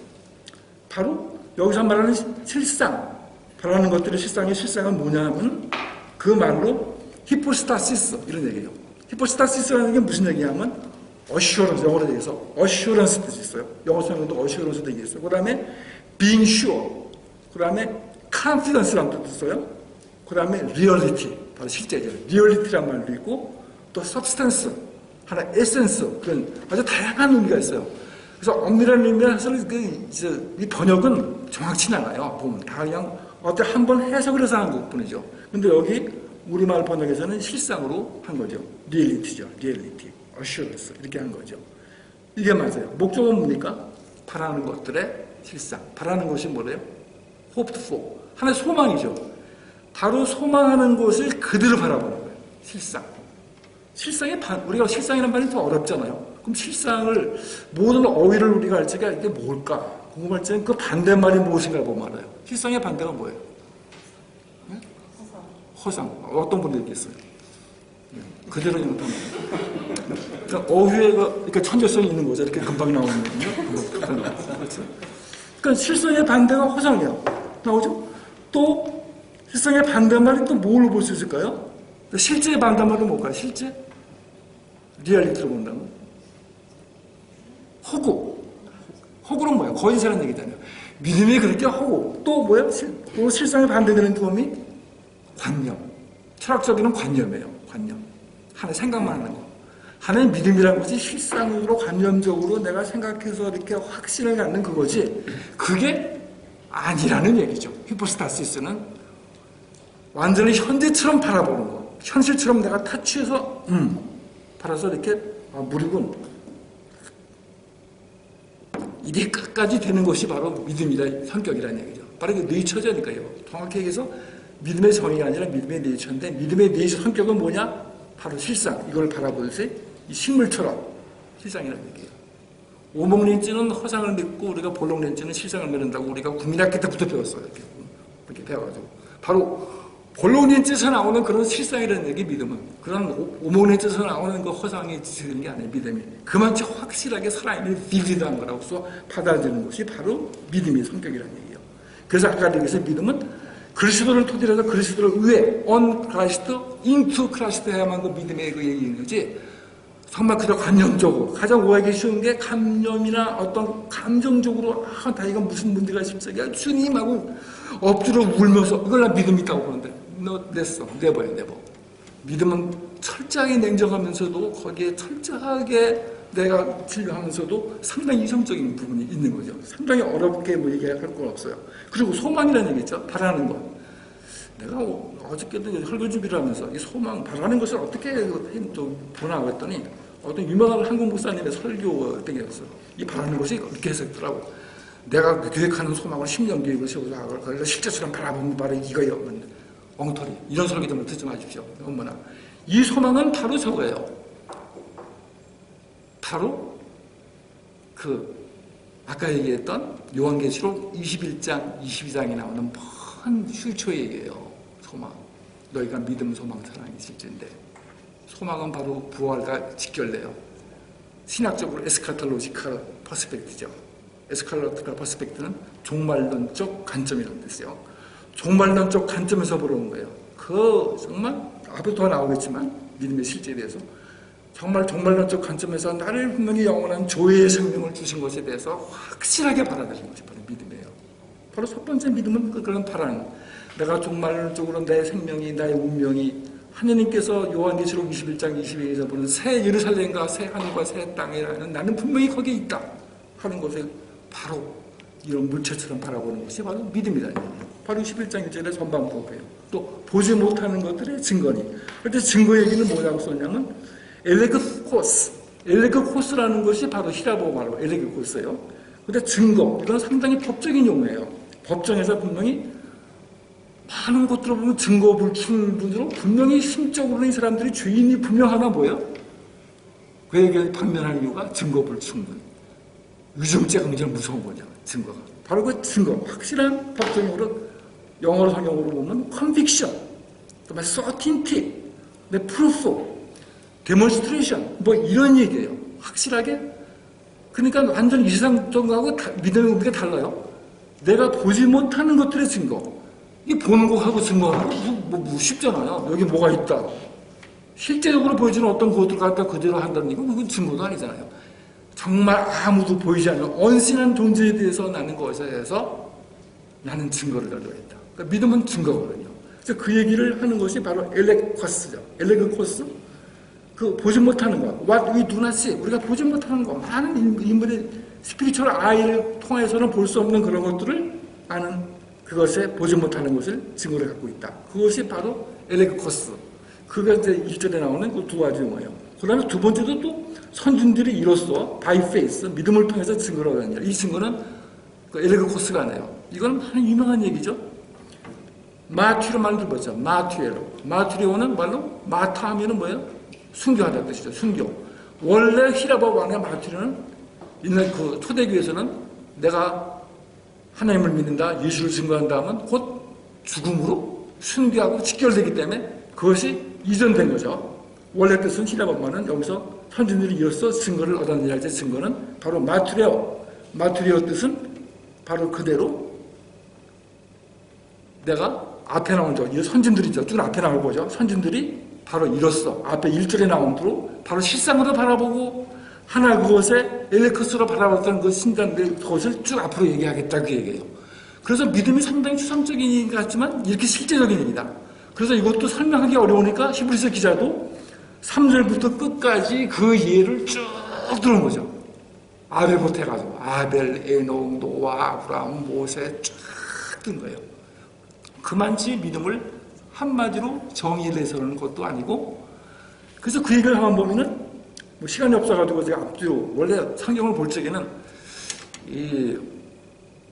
Speaker 1: 바로 여기서 말하는 실상, 바라는 것들의 실상은 뭐냐면 그 말로 히포스타시스 이런 얘기예요. 히포스타시스라는 게 무슨 얘기냐면 assurance, 영어로 되어 있어. assurance 뜻이 있어요. 영어 성경도 assurance 되어 있어요. 그 다음에 being sure, 그 다음에 confidence라는 뜻도 있어요. 그 다음에 reality, 바로 실제죠. reality라는 말도 있고 또 substance, 하나 essence, 그런 아주 다양한 의미가 있어요. 그래서 엄밀한 의미는 사실 이 번역은 정확치는 않아요. 보면 다 그냥 어때 한번 해석을 해서 하는 것뿐이죠. 근데 여기 우리말 번역에서는 실상으로 한 거죠. reality죠. reality. assurance 이렇게 한 거죠. 이게 맞아요. 목적은 뭡니까? 바라는 것들의 실상. 바라는 것이 뭐래요? hoped for. 하나의 소망이죠. 바로 소망하는 것을 그대로 바라보는 거예요. 실상. 우리가 실상이라는 말이 더 어렵잖아요. 그럼 실상을, 모든 어휘를 우리가 할 적에 이게 뭘까? 궁금할 적엔 그 반대말이 무엇인가 보면 알아요. 실상의 반대가 뭐예요? 네? 허상. 어떤 분들 얘기했어요? 그대로 못하는 그러니까 어휘에 그러니까 천재성이 있는 거죠. 이렇게 금방 나오는 거거든요. 그렇죠. 그러니까 실상의 반대가 허상이야. 나오죠? 또 실상의 반대말이 또 뭘 볼 수 있을까요? 실제의 반대말은 뭘까요? 실제? 리얼리티로 본다면? 허구. 허구는 뭐야? 거짓이라는 얘기잖아요. 믿음이 그렇게 허구. 또 뭐야? 또 실상의 반대되는 도움이 관념. 철학적인 관념이에요. 관념. 하나의 생각만 하는 거. 하나의 믿음이라는 것이 실상으로 관념적으로 내가 생각해서 이렇게 확신을 갖는 그거지. 그게 아니라는 얘기죠. 히포스타시스는 완전히 현재처럼 바라보는 거. 현실처럼 내가 타치해서 바라서 이렇게 무리군. 이게 끝까지 되는 것이 바로 믿음이다 성격이라는 얘기죠. 바로 그 네이처니까요. 정확히 얘기해서 믿음의 정의가 아니라 믿음의 네이처인데 믿음의 네이처 성격은 뭐냐? 바로 실상. 이걸 바라보듯이 이 식물처럼 실상이라는 얘기예요. 오목렌즈는 허상을 믿고 우리가 볼록렌즈는 실상을 믿는다고 우리가 국민학교 때부터 배웠어요. 이렇게 배워가지고. 바로 볼록렌즈에서 나오는 그런 실상이라는 얘기 믿음은 그런 오목렌즈에서 나오는 그 허상이 지는 게 아니에요. 믿음이. 그만치 확실하게 살아있는 빌리드한 거라고서 받아들이는 것이 바로 믿음의 성격이라는 얘기예요. 그래서 아까 얘기해서 믿음은 그리스도를 토대로 해서 그리스도를 위해 on Christ, into Christ 해야만 그 믿음의 그 얘기인 거지. 정말 그저 관념적으로 가장 오해하기 쉬운 게 감념이나 어떤 감정적으로 나 이거 무슨 문제가 있습니까? 주님하고 엎드려 울면서 이걸 나 믿음 있다고 보는데 너 냈어. 내버려. 믿음은 철저하게 냉정하면서도 거기에 철저하게 내가 진료하면서도 상당히 이성적인 부분이 있는 거죠. 상당히 어렵게 뭐 얘기할 건 없어요. 그리고 소망이라는 얘기 있죠. 바라는 것. 내가 어저께도 설교 준비를 하면서 이 소망, 바라는 것을 어떻게 보나 했더니 어떤 유명한 한국 목사님의 설교 때였어요. 이 바라는 것이 이렇게 해석했더라고. 내가 계획하는 소망을 10년 계획을 세워서 그걸 실제처럼 바라보면 바로 이거예요. 엉터리. 이런 설교들을 듣지 마십시오. 엄마나. 이 소망은 바로 저거예요. 바로 아까 얘기했던 요한계시록 21장, 22장에 나오는 먼 퓨처 얘기예요. 소망. 너희가 믿음, 소망, 사랑이 실제인데 소망은 바로 부활과 직결돼요. 신학적으로 에스카톨로지컬 퍼스펙트죠. 에스칼로트컬 퍼스펙트는 종말론적 관점이라는 뜻이에요. 종말론적 관점에서 보러온 거예요. 정말 앞으로 더 나오겠지만 믿음의 실제에 대해서 정말 종말론적 관점에서 나를 분명히 영원한 조회의 생명을 주신 것에 대해서 확실하게 받아들이는 것이 바로 믿음이에요. 바로 첫 번째 믿음은 그런 바라는, 내가 종말적으로 내 생명이, 나의 운명이 하느님께서 요한계시록 21장 22절에서 보는 새 예루살렘과 새 하늘과 새 땅이라는 나는 분명히 거기에 있다 하는 것을 바로 이런 물체처럼 바라보는 것이 바로 믿음이라는 얘기예요. 바로 11장 1절의 전반부예요. 또 보지 못하는 것들의 증거니. 그때 증거 얘기는 뭐라고 썼냐면 엘레그코스라는 것이 바로 히라보 말로 엘레그코스예요. 근데 증거, 이건 상당히 법적인 용어예요. 법정에서 분명히 많은 것들을 보면 증거 불충분으로 분명히 심적으로는 이 사람들이 죄인이 분명하나 뭐예요? 그에게 판명할 이유가 증거 불충분. 의정죄가 굉장히 무서운 거냐, 증거가. 바로 그 증거, 확실한 법정으로 영어로 성경으로 보면 conviction, 또 certainty, proof, demonstration, 뭐 이런 얘기예요. 확실하게. 그러니까 완전 이 세상적하고 믿음의 의미가 달라요. 내가 보지 못하는 것들의 증거. 이 보는 거하고 증거하고 뭐 쉽잖아요. 여기 뭐가 있다. 실제적으로 보여지는 어떤 것들 갖다 그대로 한다는 얘기는 그건 증거도 아니잖아요. 정말 아무도 보이지 않는 언신한 존재에 대해서 나는 것에 대해서 나는 증거를 가져야 했다. 그러니까 믿음은 증거거든요. 그래서 그 얘기를 하는 것이 바로 엘레코스죠. 엘레코스. 보지 못하는 것. What we do not see. 우리가 보지 못하는 것. 많은 인물의 스피리추얼 아이를 통해서는 볼 수 없는 그런 것들을 아는 그것에 보지 못하는 것을 증거를 갖고 있다. 그것이 바로 엘레코스. 그가 이제 1절에 나오는 그 두 가지 용어예요. 그 다음에 두 번째도 또 선진들이 이로써 by faith, 믿음을 통해서 증거를 얻느냐. 이 증거는 그 에르그 코스가네요. 이건 유명한 얘기죠. 마튀로 많이 들어봤죠. 마튀레오는 말로 마타 하면은 뭐예요? 순교하다는 뜻이죠. 순교. 원래 히라바 왕의 마튀레는 옛날 그 초대교회에서는 내가 하나님을 믿는다, 예수를 증거한다 하면 곧 죽음으로 순교하고 직결되기 때문에 그것이 이전된 거죠. 원래 뜻은 히라바만은 여기서 선진들이 이어서 증거를 얻었느냐 할 때 증거는 바로 마투레오 뜻은 바로 그대로 내가 앞에 나온 이 선진들이죠. 쭉 앞에 나올 거죠. 선진들이 바로 이로써 앞에 1절에 나온 대로 바로 실상으로 바라보고 하나 그것에 엘레크스로 바라봤던 그 신단들 그것을 쭉 앞으로 얘기하겠다 그 얘기예요. 그래서 믿음이 상당히 추상적인 얘기 같지만 이렇게 실제적인 얘기다. 그래서 이것도 설명하기 어려우니까 히브리서 기자도 3절부터 끝까지 그 예를 쭉 들은 거죠. 아벨부터 해가지고 아벨, 에녹, 노아, 아브라함, 모세 쭉 든 거예요. 그만치 믿음을 한마디로 정의를 해서는 것도 아니고 그래서 그 얘기를 한번 보면은 뭐 시간이 없어가지고 제가 앞뒤로 원래 성경을 볼 적에는 이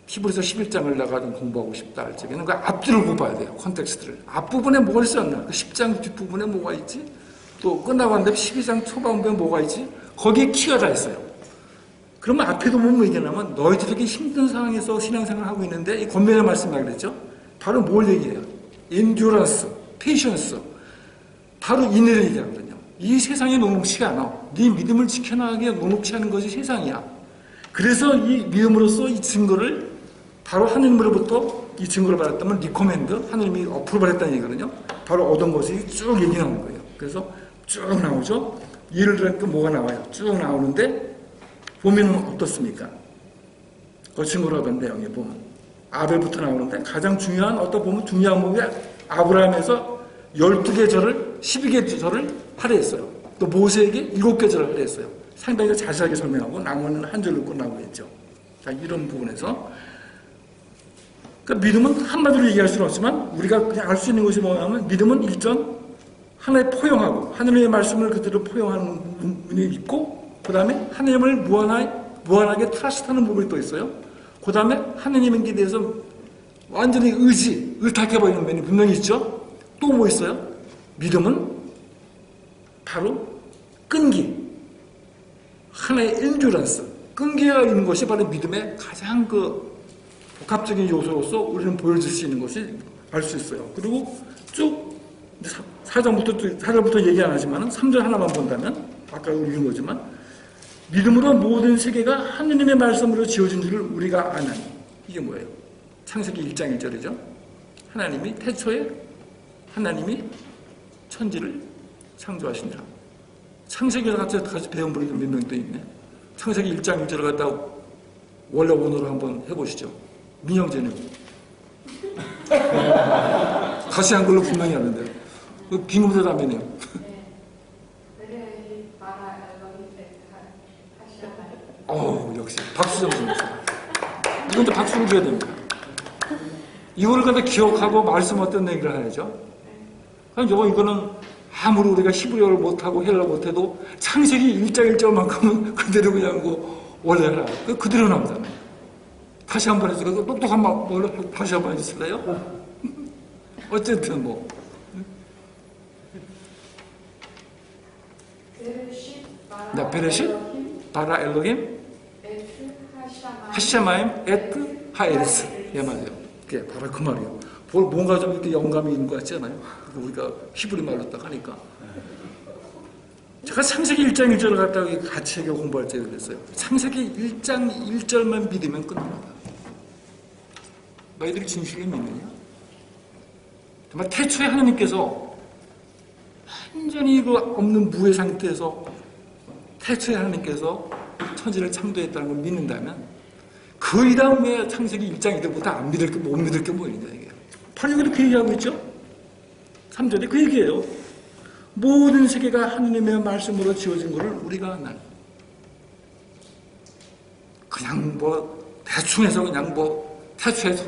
Speaker 1: 히브리서 11장을 내가 좀 공부하고 싶다 할 적에는 그 앞뒤를 공부해야 돼요. 컨텍스트를. 앞부분에 뭐가 있었나? 그 10장 뒷부분에 뭐가 있지? 또 끝나고 한다면 12장 초반부에 뭐가 있지? 거기에 키가 다 있어요. 그러면 앞에도 뭐 얘기하냐면 너희들에게 힘든 상황에서 신앙생활을 하고 있는데 이 권면의 말씀이라고 그랬죠? 바로 뭘 얘기해요? endurance, patience. 바로 인내를 얘기하거든요. 이 세상에 녹록치가 않아. 네 믿음을 지켜나가게 녹록치 않은 것이 세상이야. 그래서 이 믿음으로써 이 증거를 바로 하느님으로부터 이 증거를 받았다면 리코멘드, 하느님이 어프로를 했다는 얘기거든요. 바로 얻은 것이 쭉 얘기 나오는 거예요. 그래서 쭉 나오죠. 예를 들어 뭐가 나와요. 쭉 나오는데 보면 어떻습니까? 그 증거를 얻은 내용에 보면 아벨부터 나오는데 가장 중요한 어떤 보면 중요한 부분이 아브라함에서 12개 절을 12개 절을 할애했어요. 또 모세에게 7개 절을 할애했어요. 상당히 자세하게 설명하고 나머지는 한 절로 끝나고 있죠. 자, 이런 부분에서 그러니까 믿음은 한마디로 얘기할 수는 없지만 우리가 그냥 알 수 있는 것이 뭐냐면 믿음은 일전 하나의 포용하고 하나님의 말씀을 그대로 포용하는 부분이 있고 그 다음에 하나님을 무한하게 트러스트하는 부분이 또 있어요. 그 다음에 하나님에 대해서 완전히 의탁해버리는 면이 분명히 있죠. 또 뭐 있어요? 믿음은 바로 끈기, 하나의 엔듀런스, 끈기가 있는 것이 바로 믿음의 가장 그 복합적인 요소로서 우리는 보여줄 수 있는 것이 알 수 있어요. 그리고 쭉 4절부터 얘기 안 하지만 3절 하나만 본다면 아까 읽은 거지만 믿음으로 모든 세계가 하느님의 말씀으로 지어진 줄을 우리가 아는 이게 뭐예요? 창세기 1장 1절이죠. 하나님이 태초에 하나님이 천지를 창조하시니라. 창세기를 같이 배운 분이 몇 명 또 있네. 창세기 1장 1절을 갖다 원래 원어로 한번 해보시죠. 민영재님. 다시 한글로 분명히 하는데. 그 비무대담이네요. 역시 박수 좀 주세요. 이건 또 박수를 줘야 됩니다. 이거를 갖다 기억하고 말씀 어떤 얘기를 해야죠. 그럼 이거는 아무리 우리가 히브리어를 못하고 헬라어 못해도 창세기 1장 1절만큼은 그대로 그냥 원래 해라. 그대로 나오잖아요. 다시 한번 해서 똑똑한 말 다시 한번 해주실래요? 어쨌든 뭐. 베레쉿, 바라 엘로힘, 하샤마임, 에트, 하에르스. 예, 맞아요. 그게 바로 그 말이에요. 뭔가 좀 이렇게 영감이 있는 것 같지 않아요? 우리가 히브리 말로 딱 하니까. 제가 창세기 1장 1절을 갖다가 같이 공부할 때 그랬어요. 창세기 1장 1절만 믿으면 끝납니다. 너희들이 진실을 믿느냐? 정말 태초에 하나님께서 완전히 그 없는 무의 상태에서 태초에 하나님께서 천지를 창조했다는 걸 믿는다면 그 다음에 창세기 1장 1절부터 못 믿을 게 뭐냐 이게. 8절에 그 얘기하고 있죠. 3절에 그 얘기예요. 모든 세계가 하느님의 말씀으로 지어진 것을 우리가 그냥 대충 해서 그냥 태초에서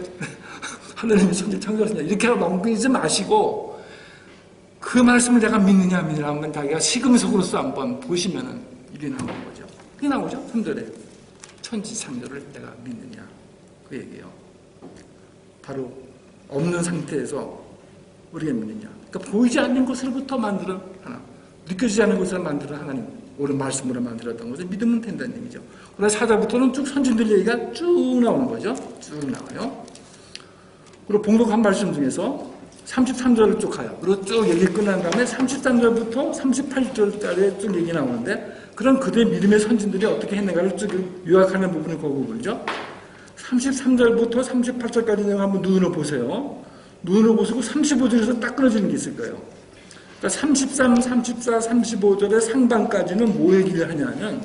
Speaker 1: 하느님이 천지를 창조하셨냐 이렇게 넘기지 마시고 그 말씀을 내가 믿느냐 하면 자기가 시금석으로서 한번 보시면은 이게 나오는 거죠. 이게 나오죠. 3절에 천지 창조를 내가 믿느냐. 그 얘기예요. 바로 없는 상태에서 우리가 믿느냐. 그러니까 보이지 않는 것으로부터 만드는 하나, 느껴지지 않는 것을 만드는 하나님, 오늘 말씀으로 만들었던 것을 믿으면 된다는 얘기죠. 그러나 4절부터는 쭉 선진들 얘기가 쭉 나오는 거죠. 쭉 나와요. 그리고 봉독한 말씀 중에서 33절을 쭉 가요. 그리고 쭉 얘기 끝난 다음에 33절부터 38절까지 쭉 얘기 나오는데, 그런 그들의 믿음의 선진들이 어떻게 했는가를 쭉 요약하는 부분이 그 부분이죠. 33절부터 38절까지 내가 한번 눈으로 보세요. 눈으로 보시고 35절에서 딱 끊어지는 게 있을 거예요. 그러니까 33, 34, 35절의 상반까지는 뭐 얘기를 하냐면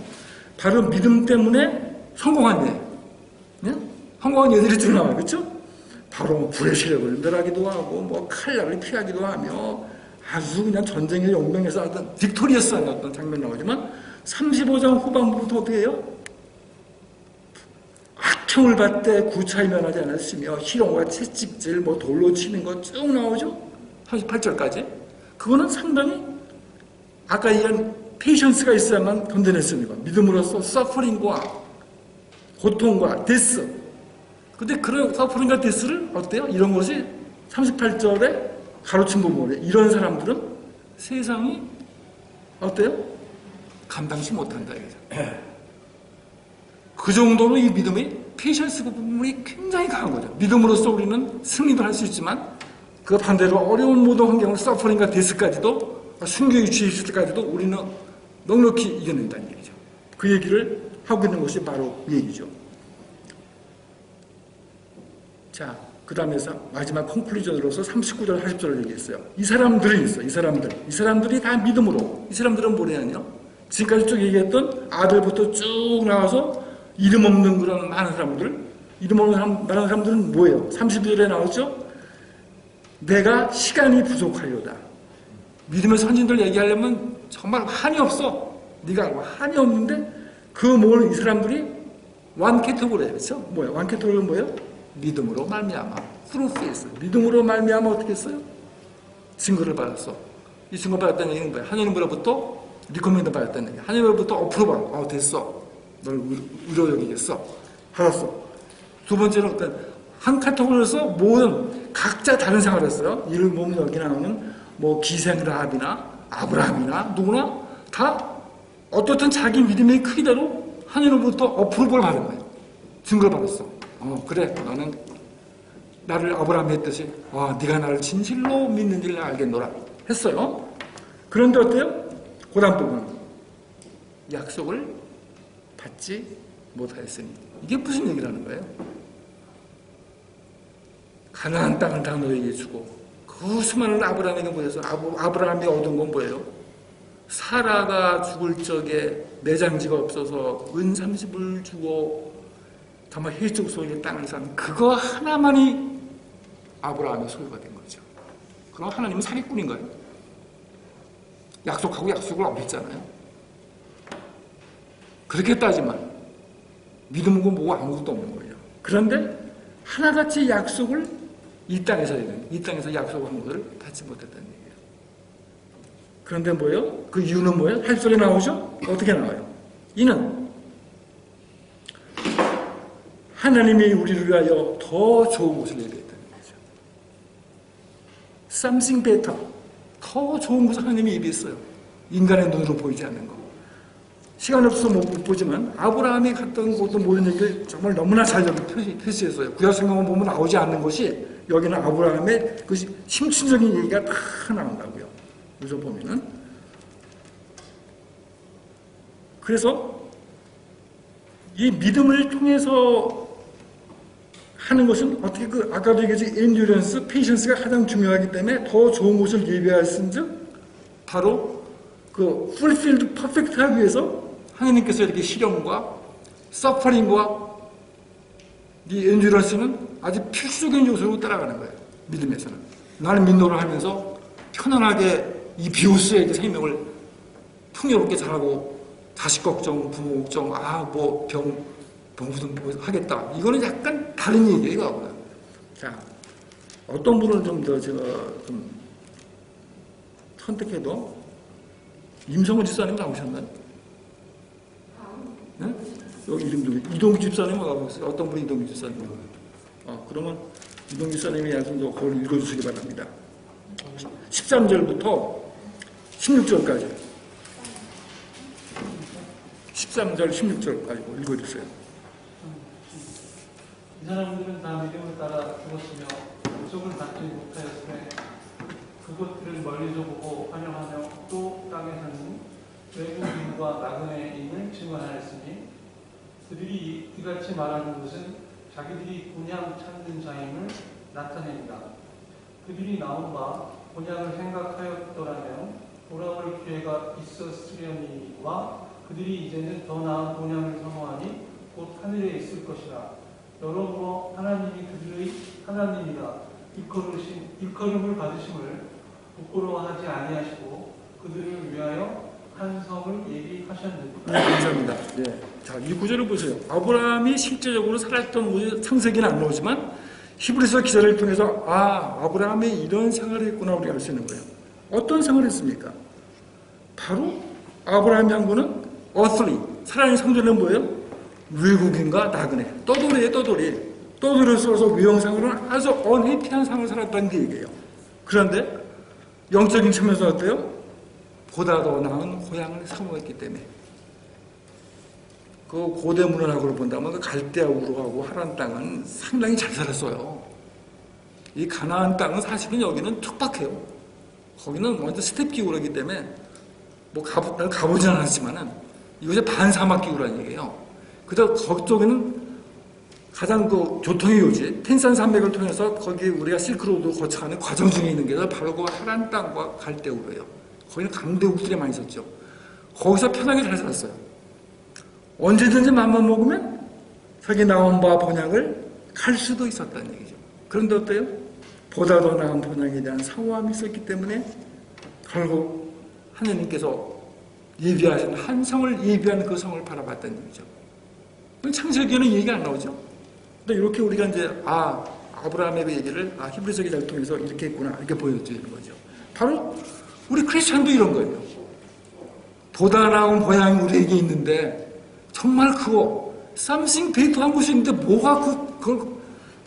Speaker 1: 바로 믿음 때문에 성공한 애. 네? 성공한 애들이 쭉 나와요. 그렇죠? 바로 불의 시력을 멸하기도 하고 뭐 칼날을 피하기도 하며 아주 그냥 전쟁의 용맹에서 어떤 빅토리어스한 어떤 장면 나오지만 35장 후반부부터 어떻게 해요? 악평을 받되 구차히 면하지 않았으며 희롱과 채찍질 뭐 돌로 치는 거 쭉 나오죠? 38절까지. 그거는 상당히 아까 얘기한 페이션스가 있어야만 견뎌냈습니다. 믿음으로써 서퍼링과 고통과 데스. 근데 그런 서퍼링과 데스를 어때요? 이런 것이 38절에 가로친 부분에 이런 사람들은 세상이 어때요? 감당치 못한다 이거죠. 그 정도로 이 믿음의 페이션스 부분이 굉장히 강한 거죠. 믿음으로써 우리는 승리도 할 수 있지만 그 반대로 어려운 모든 환경을 서퍼링과 데스까지도 순교의 주의수까지도 우리는 넉넉히 이겨낸다는 얘기죠. 그 얘기를 하고 있는 것이 바로 이 얘기죠. 자, 그 다음에서 마지막 콘클루전으로서 39절 40절을 얘기했어요. 이 사람들이 있어. 이 사람들이 다 믿음으로. 이 사람들은 뭐냐면요, 지금까지 쭉 얘기했던 아들부터 쭉 나와서 이름 없는 그런 많은 사람들, 이름 없는 많은 사람들은 뭐예요? 32절에 나왔죠? 내가 시간이 부족하여다. 믿음의 선진들 얘기하려면 정말 한이 없어. 네가 한이 없는데 그 뭘 이 사람들이 완 캐테고리예요. 그렇죠? 뭐예요? 완 캐테고리는 뭐예요? 믿음으로 말미암아. through faith. 믿음으로 말미암아 어떻게 했어요? 증거를 받았어. 이 증거 받았다는 얘기는 뭐예요? 하나님으로부터 리코멘드 받았다는 얘기야. 하나님으로부터 어프로벌. 됐어. 널 의로 여기겠어. 알았어. 두 번째는 한 카테고리에서 모든 각자 다른 생활을 했어요. 이를 보면 여기 나오는 뭐 기생라합이나 아브라함이나 누구나 다 어떻든 자기 믿음의 크기대로 하나님으로부터 어프로벌 받은 거예요. 증거를 받았어. 그래, 너는 나를 아브라함이 했듯이 네가 나를 진실로 믿는 줄 알겠노라 했어요. 그런데 어때요? 그 다음 부분 약속을 받지 못하였으니 이게 무슨 얘기를 하는 거예요? 가나안 땅을 다 너에게 주고 그 수많은 아브라함에게 보여서 아브라함이 얻은 건 뭐예요? 사라가 죽을 적에 내장지가 없어서 은 30을 주고 정말 해적 속의 땅을 산 그거 하나만이 아브라함의 소유가 된 거죠. 그럼 하나님은 사기꾼인 거예요. 약속하고 약속을 어겼잖아요. 그렇게 따지면 믿음은 뭐고 아무것도 없는 거예요. 그런데 하나같이 약속을 이 땅에서 약속한 것을 받지 못했다는 얘기예요. 그런데 뭐예요? 그 이유는 뭐예요? 8절에 나오죠? 어떻게 나와요? 이는 하나님이 우리를 위하여 더 좋은 것을 예비했다는 거죠. Something better. 더 좋은 것을 하나님이 예비했어요. 인간의 눈으로 보이지 않는 거. 시간 없어서 못 보지만 아브라함이 갔던 곳도 모든 얘기를 정말 너무나 잘 여기 표시했어요. 구약성경을 보면 나오지 않는 것이 여기는 아브라함의 그 심층적인 얘기가 다 나온다고요. 그래서 보면은 그래서 이 믿음을 통해서 하는 것은 어떻게 아까도 얘기했지 엔듀런스, 페이션스가 가장 중요하기 때문에 더 좋은 것을 예비하였은즉 바로 그 풀필드 퍼펙트 하기 위해서 하나님께서 이렇게 시련과 서퍼링과 이 엔듀런스는 아주 필수적인 요소로 따라가는 거예요. 믿음에서는. 나는 믿노를 하면서 편안하게 이 비오스에게 생명을 풍요롭게 잘하고 자식 걱정, 부모 걱정, 무슨 하겠다. 이거는 약간 다른 얘기예요, 이거하고는. 자, 어떤 분은 좀 더 제가 좀 선택해도 임성훈 지사님 나오셨나요? 네? 여기 이름도 이동규 집사님 와보세요. 어떤 분이 이동규 집사님? 그러면 이동규 집사님이 아주 그걸 읽어주시기 바랍니다. 13절부터 16절까지. 13절, 16절까지 읽어주세요.
Speaker 3: 이 사람들은 다 믿음을 따라 죽었으며 약속을 받지 못하였으며 그것들을 멀리서 보고 환영하며 또 땅에 사는 외국인과 나그네임을 증언하였으니 그들이 이같이 말하는 것은 자기들이 곤양 찾는 자임을 나타냅니다. 그들이 나온 바 곤양을 생각하였더라면 돌아올 기회가 있었으려니와 그들이 이제는 더 나은 곤양을 사모하니 곧 하늘에 있을 것이라. 여러모로 하나님이 그들의 하나님이라 일컬음을 받으심을 부끄러워하지 아니하시고 그들을 위하여 한 성을 예비하셨느니라.
Speaker 1: 네, 감사합니다. 네. 자, 이 구절을 보세요. 아브라함이 실제적으로 살았던 모습 창세기는 안 나오지만 히브리서 기자를 통해서 아브라함이 이런 생활을 했구나 우리가 알 수 있는 거예요. 어떤 생활을 했습니까? 바로 아브라함이 한 거는 earthly, 살아있는 성전은 뭐예요? 외국인과 나그네, 떠돌이에요. 떠돌이를 써서 외형상으로는 아주 언해피한 삶을 살았다는 게 얘기예요. 그런데 영적인 측면에서 어때요? 보다 더 나은 고향을 사모했기 때문에 그 고대 문헌학으로 본다면 그 갈대아 우르하고 하란 땅은 상당히 잘 살았어요. 이 가나안 땅은 사실은 여기는 척박해요. 거기는 먼저 스텝 기후라기 때문에 뭐 가보진 않았지만은 이것이 반사막 기후라는 얘기예요. 그래서 거쪽에는 가장 그 교통의 요지 텐산 산맥을 통해서 거기 우리가 실크로드 거쳐가는 과정 중에 있는 게 바로 그 하란 땅과 갈대아 우르예요. 거기는 강대국들이 많이 있었죠. 거기서 편하게 잘 살았어요. 언제든지 맘만 먹으면 저기 나온 바 본향을 갈 수도 있었다는 얘기죠. 그런데 어때요? 보다 더 나은 본향에 대한 사모함이 있었기 때문에 결국 하느님께서 예비하신 한 성을 예비한 그 성을 바라봤다는 얘기죠. 창세기에는 얘기가 안 나오죠. 근데 이렇게 우리가 이제 아브라함의 얘기를 히브리서 기자를 통해서 이렇게 했구나 이렇게 보여주는 거죠. 바로 우리 크리스찬도 이런 거예요. 보다 나은 고향이 우리에게 있는데 정말 그거 something better 한 곳이 있는데 뭐가 그걸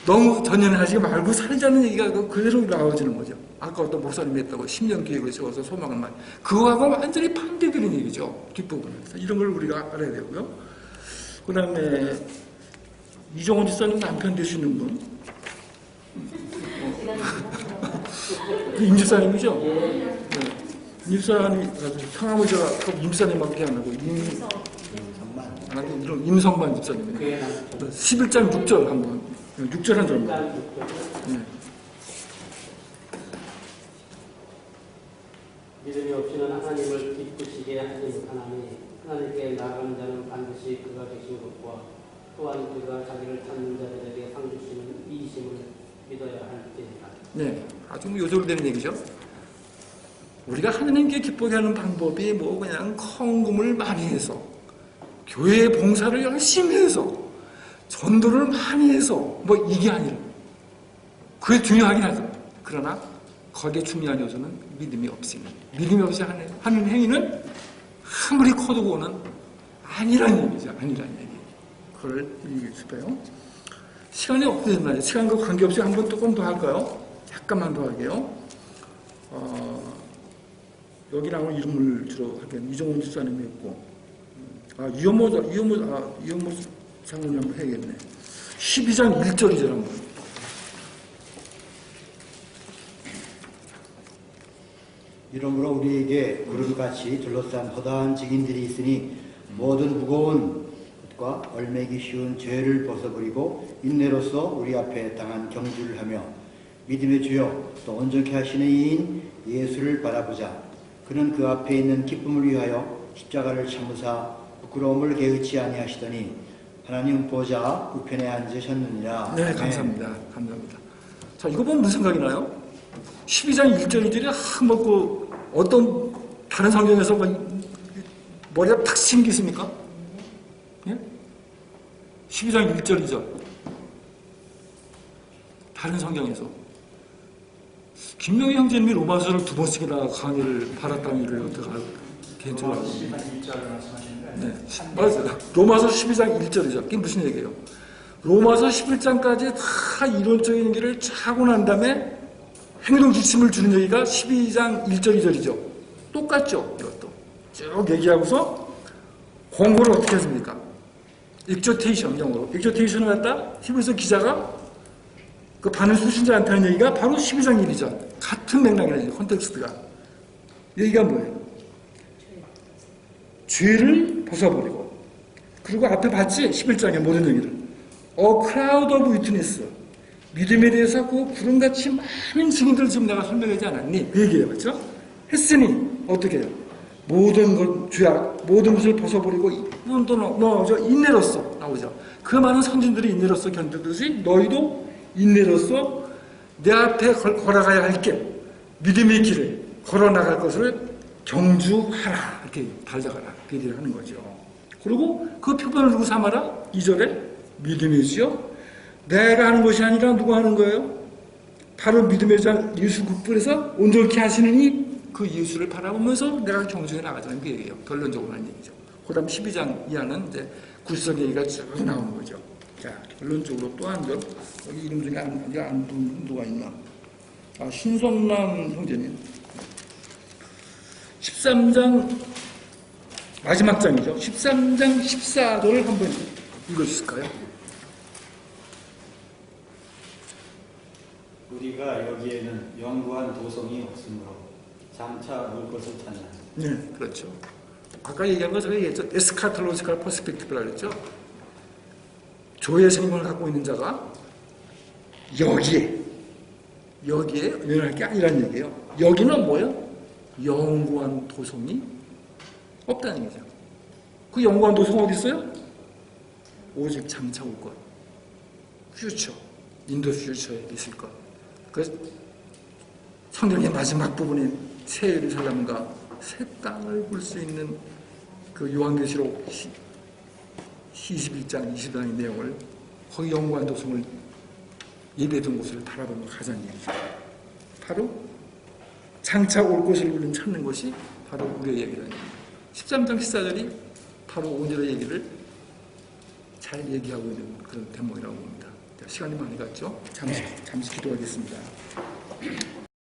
Speaker 1: 너무 전연하지 말고 살자는 얘기가 그대로 나와지는 거죠. 아까 어떤 목사님이 했다고 10년 계획을 세워서 소망을 많이 그거하고 완전히 반대되는 얘기죠. 뒷부분에서 이런 걸 우리가 알아야 되고요. 그 다음에 이종원 집사님 남편 되시는 분 임 집사님이죠? 네. 임 집사님이 성함의제가 임 집사님밖에 안 하고 임성만 집사님입니다. 11장 6절 한번 6절 한 절만. 네.
Speaker 4: 믿음이 없이는 하나님을 기쁘시게 하지 못하나니 하나님께 나아가는 자는 반드시 그가 계신 것과 또한 그가 자기를 찾는 자들에게 상 주시는 이심을 믿어야 할지니라.
Speaker 1: 네, 아주 요절되는 얘기죠. 우리가 하나님께 기쁘게 하는 방법이 뭐 그냥 헌금을 많이 해서 교회 봉사를 열심히 해서 전도를 많이 해서 뭐 이게 아니라 그게 중요하긴 하죠. 그러나 거기에 중요한 요소는 믿음이 없으면 믿음이 없이 하는 행위는 아무리 커두고는 아니란 얘기죠. 아니란 얘기. 그걸 얘기해 주세요. 시간이 없게 됐나요? 시간과 관계없이 한 번 조금 더 할까요? 잠깐만 더 할게요. 여기 나오는 이름을 주로 할게요. 이종훈 집사님이 있고 이현모 장로님 한번 해야겠네. 12장 1절이죠. 한번.
Speaker 5: 이러므로 우리에게 구름같이 둘러싼 허다한 증인들이 있으니 모든 무거운 것과 얼매기 쉬운 죄를 벗어버리고 인내로서 우리 앞에 당한 경주를 하며 믿음의 주여 또 온전케 하시는 이인 예수를 바라보자. 그는 그 앞에 있는 기쁨을 위하여 십자가를 참으사 부끄러움을 개의치 아니하시더니 하나님 보좌 우편에 앉으셨느니라.
Speaker 1: 네, 감사합니다. 감사합니다. 자, 이거 보면 무슨 생각이 나요? 12장 1절 2절이 한번 어떤 다른 성경에서 머리가 탁 친 게 있습니까? 예? 12장 1절 2절 다른 성경에서 김명희 형제님이 로마서를 2번씩이나 강의를 발았다는 일을 개인적으로 알고
Speaker 6: 로마서
Speaker 1: 있습니다.
Speaker 6: 12장 1절을 말씀하시는 거예요.
Speaker 1: 네, 맞아요. 로마서 12장 1절이죠. 그게 무슨 얘기예요? 로마서 11장까지 다 이론적인 얘기를 하고 난 다음에 행동 지침을 주는 얘기가 12장 1절 2절이죠. 똑같죠. 이것도 쭉 얘기하고서 공고를 어떻게 했습니까? 익조테이션, 영어로 익조테이션을 갖다 히브리서 기자가 그 반을 수신지 않다는 얘기가 바로 12장 1이죠. 같은 맥락이라는 컨텍스트가. 얘기가 뭐예요? 죄를 벗어버리고, 그리고 앞에 봤지? 11장의 모든 얘기를. crowd of witness. 믿음에 대해서 그 구름같이 많은 증인들을 지금 내가 설명하지 않았니? 그 얘기예요. 맞죠? 했으니, 어떻게 해요? 모든 것, 죄악, 모든 것을 벗어버리고, 너, 인내로서, 나오죠. 그 많은 선진들이 인내로서 견디듯이 너희도 인내로서 내 앞에 걸어가야 할 길, 믿음의 길을 걸어나갈 것을 경주하라. 이렇게 달려가라. 그 얘기를 하는 거죠. 그리고 그 표본을 누구 삼아라? 2절에 믿음이지요. 내가 하는 것이 아니라 누가 하는 거예요? 바로 믿음의 자 예수 극불에서 온전케 하시느니 그 예수를 바라보면서 내가 경주해 나가자는 그 얘기예요. 결론적으로 하는 얘기죠. 그 다음 12장 이하는 이제 구시적 얘기가 쭉 나오는 거죠. 자, 결론적으로 또 한 점. 여기 이름 중에 안 둔 누가 있나? 신성남 형제님. 13장 마지막 장이죠. 13장 14절을 한번 읽어주실까요?
Speaker 5: 우리가 여기에는 영구한 도성이 없으므로 장차 올 것을 찾나.
Speaker 1: 네, 그렇죠. 아까 얘기한 거 제가 얘기했죠. 에스카톨로지컬 퍼스펙티브라고 했죠. 조의 생명을 갖고 있는 자가 여기에 연연할 게 아니란 얘기예요. 여기는 뭐예요? 영구한 도성이 없다는 얘기죠. 그 영구한 도성 어디 있어요? 오직 장차 올 것. 퓨처, 인도 퓨처에 있을 것. 그 성경의 마지막 부분인 새 예루살렘과 새 땅을 볼 수 있는 그 요한계시록 21장, 22장의 내용을 거기 영구한 도성을 예배던 곳을 바라보며 가자는 얘기죠. 바로 장차 올 것을 우리는 찾는 것이 바로 우리의 얘기라는 얘기입니다. 13장 14절이 바로 오늘의 얘기를 잘 얘기하고 있는 그런 대목이라고 봅니다. 시간이 많이 갔죠? 잠시 기도하겠습니다.